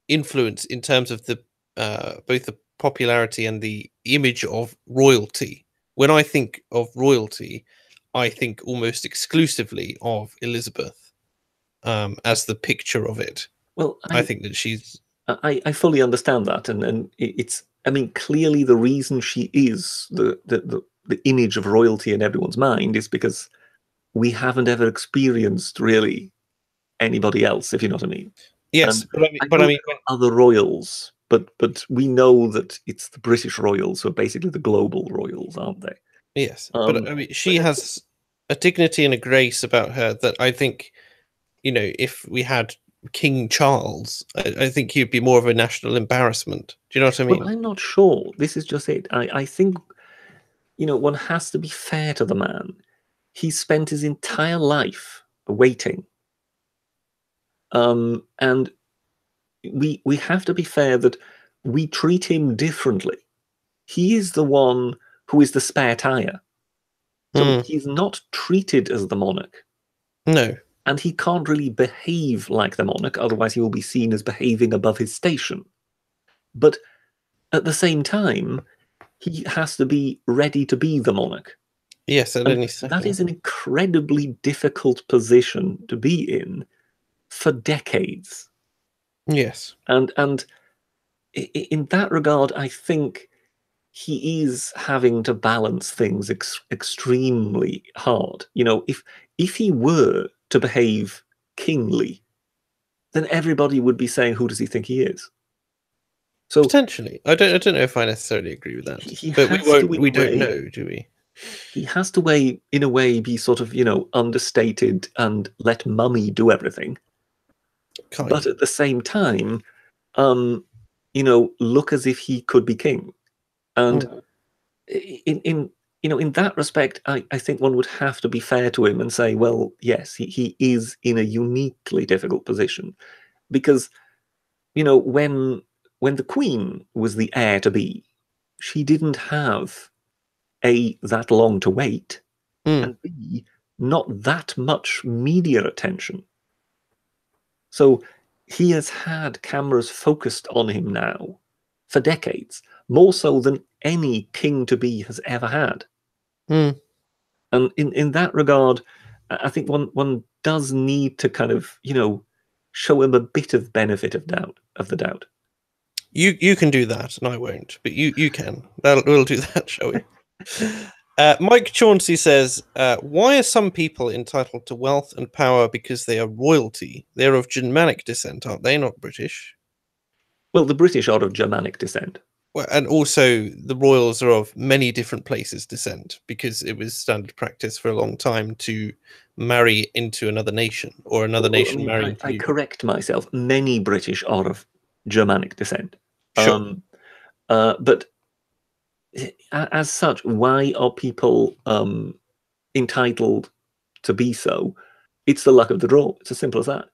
influence in terms of the both the popularity and the image of royalty. When I think of royalty, I think almost exclusively of Elizabeth as the picture of it. Well, I think that she's I fully understand that, and it's, I mean, clearly the reason she is the image of royalty in everyone's mind is because we haven't ever experienced really anybody else, if you know what I mean. yes, And I but know I there mean, are other royals, but we know that it's the British royals who are basically the global royals, aren't they? yes, but I mean, But she has a dignity and a grace about her that I think, if we had King Charles, I think he'd be more of a national embarrassment. Do you know what I well, mean? I'm not sure. This is just it. I think one has to be fair to the man. He spent his entire life waiting, and we have to be fair that we treat him differently. He is the one who is the spare tire. So Mm, he's not treated as the monarch, no. and he can't really behave like the monarch, otherwise he will be seen as behaving above his station. But at the same time, he has to be ready to be the monarch. Yes, at And any that second. is an incredibly difficult position to be in for decades. Yes. And in that regard, I think he is having to balance things extremely hard. If he were to behave kingly, then everybody would be saying, "Who does he think he is?" So Potentially. I don't know if I necessarily agree with that. he But has to, in we a don't way, know, do we? in a way, be sort of understated and let mummy do everything, but Kind of. at the same time, um, look as if he could be king. And Mm. in that respect, I think one would have to be fair to him and say, well, yes, he is in a uniquely difficult position because when the Queen was the heir to be, she didn't have A, that long to wait, Mm. and B, not that much media attention. So he has had cameras focused on him now for decades, more so than any king to be has ever had. Mm. And in that regard, I think one does need to kind of, show him a bit of benefit of the doubt. You can do that, and I won't, but you can. We'll do that, shall we? Mike Chauncey says, why are some people entitled to wealth and power because they are royalty? They're of Germanic descent, aren't they? Not British. Well, the British are of Germanic descent. Well, and also the royals are of many different places descent, because it was standard practice for a long time to marry into another nation, or another nation marry into I you. correct myself. Many British are of Germanic descent. Sure. But as such, why are people entitled to be so? It's the luck of the draw. It's as simple as that.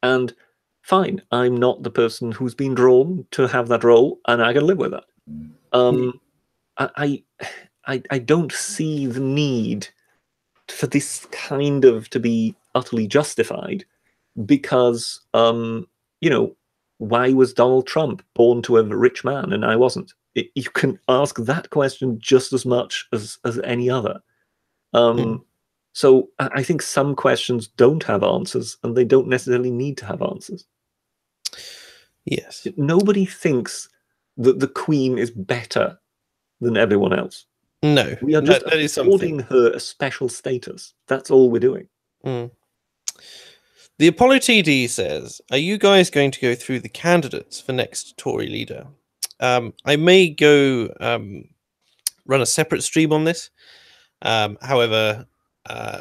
And fine, I'm not the person who's been drawn to have that role, and I can live with that. I don't see the need for this kind of to be utterly justified, because why was Donald Trump born to a rich man and I wasn't? You can ask that question just as much as any other. So I think some questions don't have answers, and they don't necessarily need to have answers. Yes. Nobody thinks that the Queen is better than everyone else. No. We are just that is affording her a special status. That's all we're doing. The Apollo TD says, are you guys going to go through the candidates for next Tory leader? I may go run a separate stream on this. However,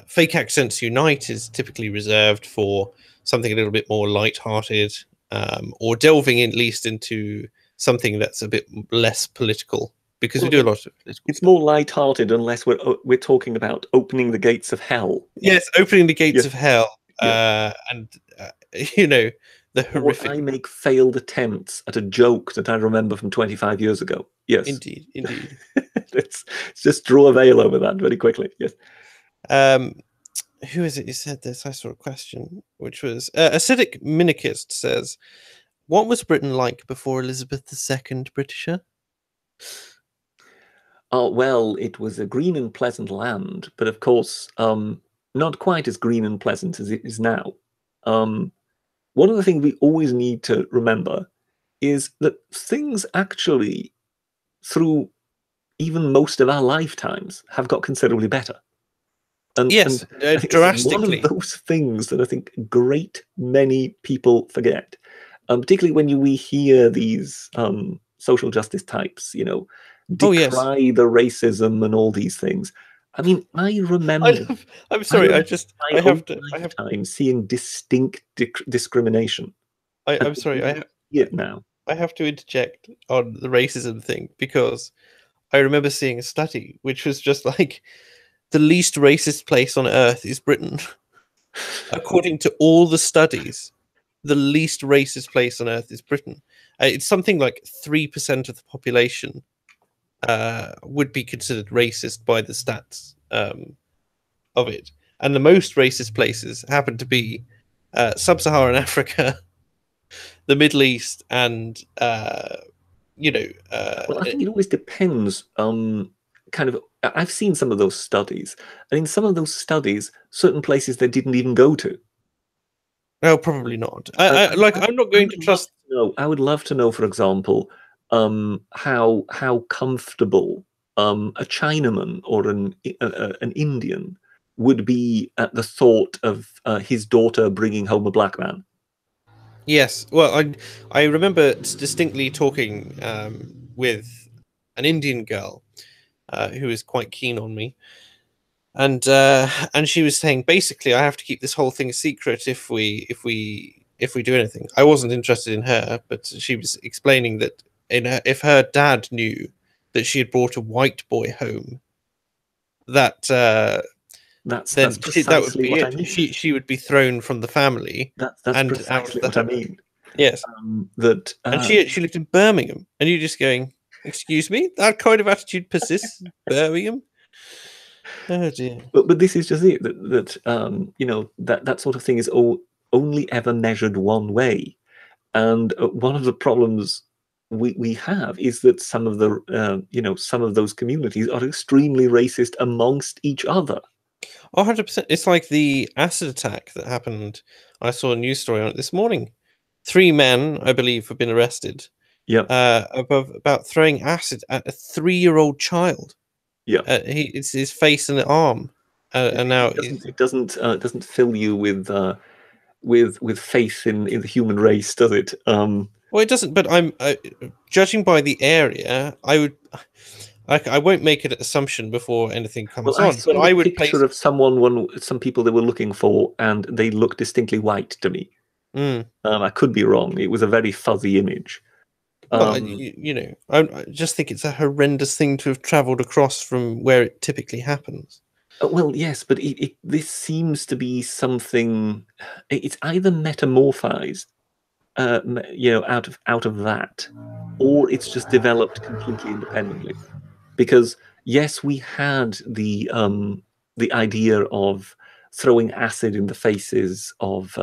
Fake Accents Unite is typically reserved for something a little bit more light-hearted, or delving at least into something that's a bit less political, because we do a lot of political It's more light-hearted unless we're talking about opening the gates of hell. Yes, opening the gates of hell, and the horrific. Or I make failed attempts at a joke that I remember from 25 years ago. Yes, indeed. let's just draw a veil over that very quickly. Yes. Who is it who said this? I saw a question, which was Acidic Minikist says, what was Britain like before Elizabeth II Britisher? Oh, well, it was a green and pleasant land, but of course, not quite as green and pleasant as it is now. One of the things we always need to remember is that things actually, through even most of our lifetimes, have got considerably better. And, yes, drastically. One of those things that I think a great many people forget, particularly when we hear these social justice types, decry the racism and all these things. I mean, I remember. I'm sorry. I have to seeing distinct discrimination. I'm sorry. I have to interject on the racism thing, because I remember seeing a study which was just like, the least racist place on earth is Britain. According to all the studies, the least racist place on earth is Britain. It's something like 3% of the population would be considered racist by the stats of it. And the most racist places happen to be Sub-Saharan Africa, the Middle East, and well, I think it always depends. Kind of, I've seen some of those studies, and in some of those studies, certain places they didn't even go to. No, probably not. I'm not going to trust. No, I would love to know, for example, how comfortable a Chinaman or an Indian would be at the thought of his daughter bringing home a black man. Yes, well, I remember distinctly talking with an Indian girl who was quite keen on me, and she was saying, basically, I have to keep this whole thing a secret if we do anything. I wasn't interested in her, but she was explaining that if her dad knew that she had brought a white boy home, that's precisely what I mean. She would be thrown from the family. That's precisely what I mean. Yes. And she lived in Birmingham, and you're just going, excuse me, that kind of attitude persists in Birmingham. Oh dear. But this is just it, that sort of thing is only ever measured one way, and one of the problems we have is that some of the some of those communities are extremely racist amongst each other. 100%. It's like the acid attack that happened. I saw a news story on it this morning. 3 men, I believe, have been arrested Yep, about throwing acid at a 3-year-old child. yep. It's his face and arm, and now he's. It doesn't fill you with faith in the human race, does it? Well, it doesn't. But I'm judging by the area. I would. I won't make an assumption before anything Well, comes I on, but saw the I would picture place. of some people they were looking for, and they looked distinctly white to me. Mm, I could be wrong. It was a very fuzzy image. well, Um, I just think it's a horrendous thing to have travelled across from where it typically happens. well, yes, but this seems to be something. It's either metamorphized, out of that, or it's just developed completely independently. Because yes, we had the idea of throwing acid in the faces of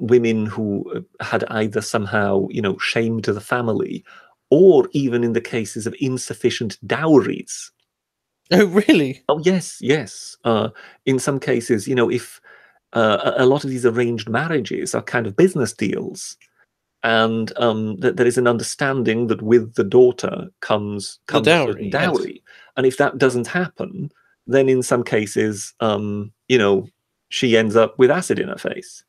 women who had either somehow, shamed the family, or even in the cases of insufficient dowries. Oh, really? Oh yes, yes. In some cases, if a lot of these arranged marriages are kind of business deals, and that there is an understanding that with the daughter The comes a certain dowry, yes. dowry, and if that doesn't happen, then in some cases, she ends up with acid in her face.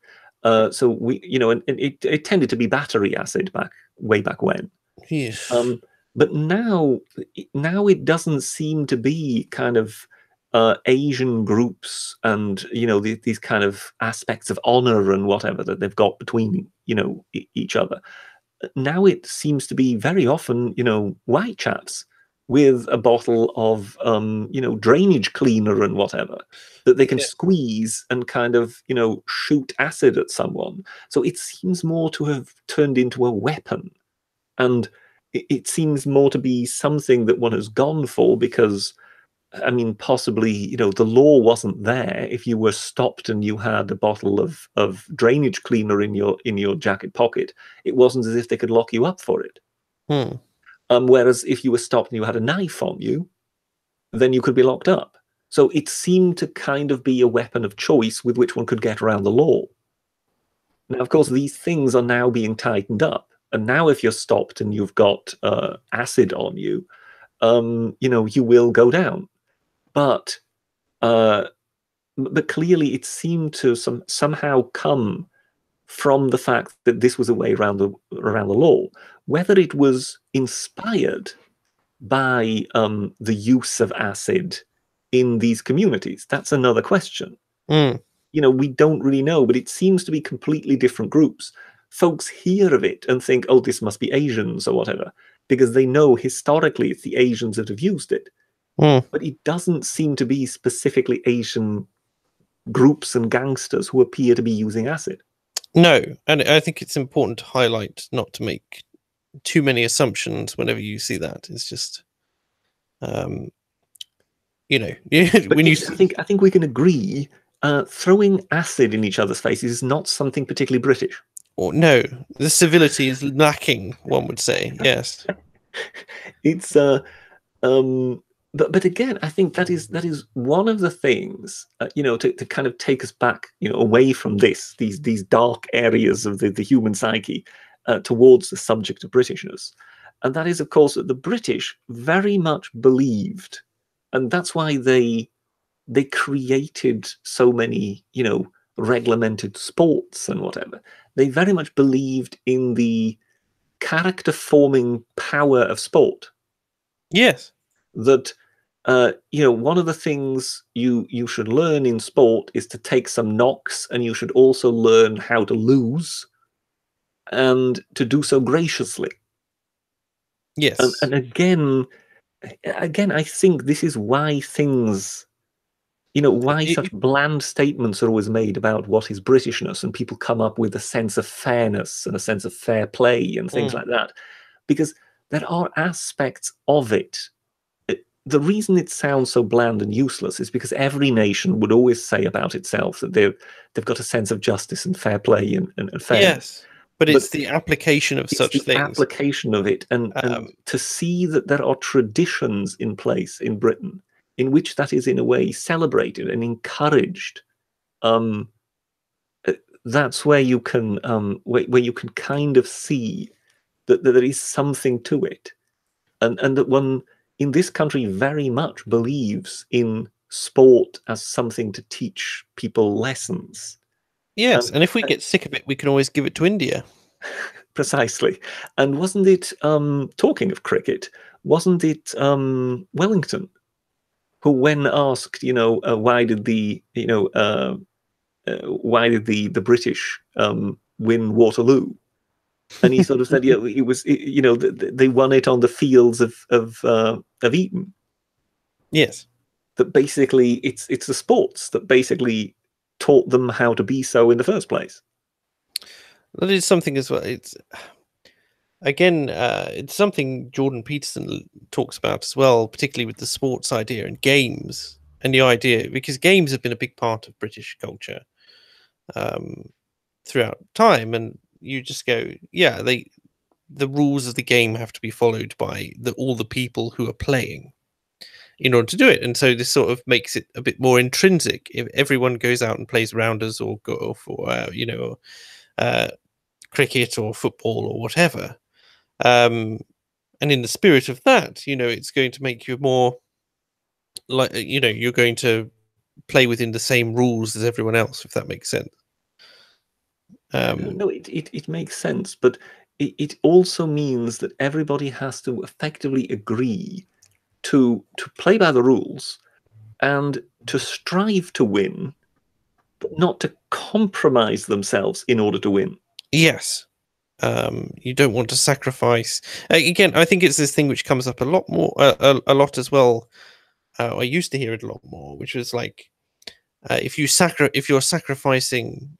So and it tended to be battery acid way back when. Yes. Um, but now it doesn't seem to be kind of Asian groups and these kind of aspects of honor and whatever that they've got between each other. Now it seems to be very often white chaps with a bottle of drainage cleaner and whatever that they can Yeah. squeeze and kind of shoot acid at someone. So it seems more to have turned into a weapon, and it seems more to be something that one has gone for because, I mean, possibly, the law wasn't there. If you were stopped and you had a bottle of drainage cleaner in your jacket pocket, it wasn't as if they could lock you up for it. Hmm. Whereas if you were stopped and you had a knife on you, then you could be locked up. So it seemed to kind of be a weapon of choice with which one could get around the law. Now, of course, these things are now being tightened up. And now, if you're stopped and you've got acid on you, you will go down. But clearly, it seemed to somehow come from the fact that this was a way around the law. Whether it was inspired by the use of acid in these communities, that's another question. Hmm. We don't really know, but it seems to be completely different groups. Folks hear of it and think, oh, this must be Asians or whatever, because they know historically it's the Asians that have used it. Hmm. But it doesn't seem to be specifically Asian groups and gangsters who appear to be using acid. No, and I think it's important to highlight not to make too many assumptions whenever you see that. It's just, um, But when you yes, see. I think we can agree throwing acid in each other's faces is not something particularly British. Or no, the civility is lacking, one would say. Yes. It's but again, I think that is one of the things to kind of take us back away from these dark areas of the human psyche towards the subject of Britishness, and that is, of course, that the British very much believed, and that's why they created so many regulated sports and whatever. They very much believed in the character forming power of sport. Yes. That one of the things you should learn in sport is to take some knocks, and you should also learn how to lose and to do so graciously. Yes. And again, I think this is why things, why such bland statements are always made about what is Britishness, and people come up with a sense of fairness and a sense of fair play and things like that, because there are aspects of it. The reason it sounds so bland and useless is because every nation would always say about itself that they've got a sense of justice and fair play and fairness. Yes. But But it's the application of it's such the things. application of it, and to see that there are traditions in place in Britain in which that is in a way celebrated and encouraged, that's where you can where you can kind of see that there is something to it, and that one in this country very much believes in sport as something to teach people lessons. Yes, and if we get sick of it, we can always give it to India. Precisely. And wasn't it, talking of cricket, wasn't it Wellington who, when asked, why did the British win Waterloo? And he sort of said, yeah, it was, they won it on the fields of Eton. Yes. That basically it's the sports that basically taught them how to be so in the first place. That is something as well. It's again, it's something Jordan Peterson talks about as well, particularly with the sports idea and games and the idea, because games have been a big part of British culture throughout time, and you just go, yeah, the rules of the game have to be followed by all the people who are playing in order to do it, and so this sort of makes it a bit more intrinsic. If everyone goes out and plays rounders or golf or cricket or football or whatever, and in the spirit of that, it's going to make you more like, you're going to play within the same rules as everyone else, if that makes sense. No, it makes sense, but it also means that everybody has to effectively agree to play by the rules and to strive to win, but not to compromise themselves in order to win. Yes. You don't want to sacrifice. Again, I think it's this thing which comes up a lot more, a lot as well. I used to hear it a lot more, which was like, if you're sacrificing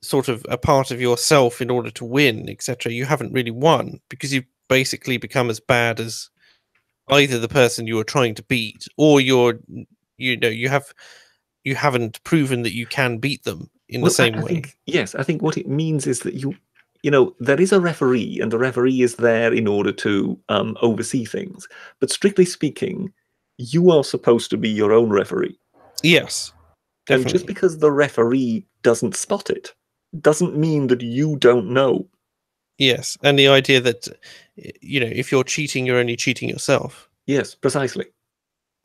sort of a part of yourself in order to win, etc., you haven't really won, because you've basically become as bad as either the person you are trying to beat, or you haven't proven that you can beat them in the same way. I think what it means is that there is a referee, and the referee is there in order to oversee things. But strictly speaking, you are supposed to be your own referee. Yes, definitely. And just because the referee doesn't spot it, doesn't mean that you don't know. Yes, and the idea that, if you're cheating, you're only cheating yourself. Yes, precisely.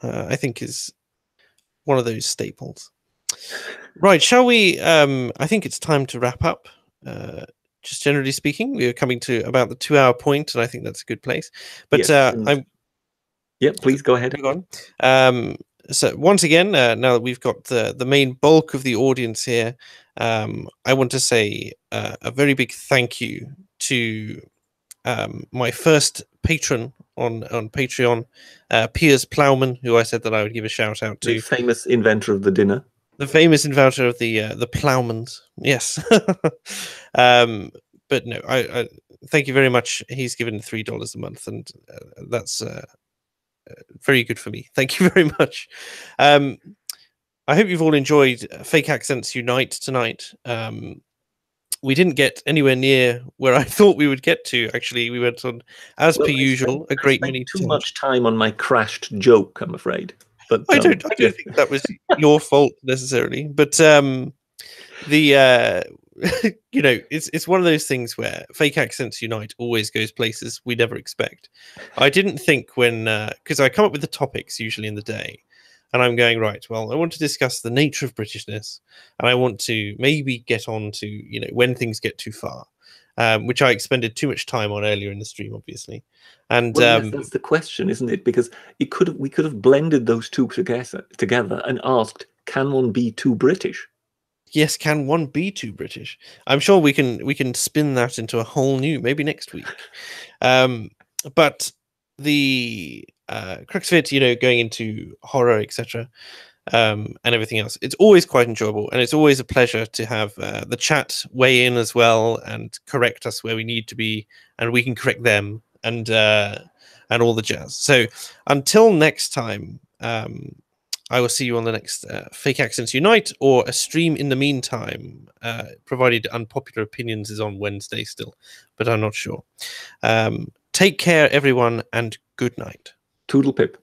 I think is one of those staples. Right, shall we? I think it's time to wrap up. Just generally speaking, we are coming to about the 2-hour point, and I think that's a good place. But yes, please go ahead. Go on. So once again, now that we've got the main bulk of the audience here, I want to say a very big thank you to my first patron on Patreon, Piers Plowman, who I said that I would give a shout out to. The famous inventor of the dinner. The famous inventor of the Plowmans, yes. But no, I thank you very much. He's given $3 a month, and that's very good for me. Thank you very much. I hope you've all enjoyed Fake Accents Unite tonight. We didn't get anywhere near where I thought we would get to. Actually, we went on, as per usual, a great many. Too much time on my crashed joke, I'm afraid. But I don't think that was your fault necessarily. But it's one of those things where Fake Accents Unite always goes places we never expect. I didn't think when, because I come up with the topics usually in the day, and I'm going, right, well, I want to discuss the nature of Britishness, and I want to maybe get on to, when things get too far, which I expended too much time on earlier in the stream, obviously. And yes, that's the question, isn't it? Because we could have blended those two together and asked, can one be too British? Yes, can one be too British? I'm sure we can spin that into a whole new, maybe next week. But the crux of it, going into horror, etc., and everything else, it's always quite enjoyable, and it's always a pleasure to have the chat weigh in as well and correct us where we need to be, and we can correct them, and all the jazz. So until next time, I will see you on the next Fake Accents Unite, or a stream in the meantime, provided Unpopular Opinions is on Wednesday still, but I'm not sure. Take care, everyone, and good night. Toodle pip.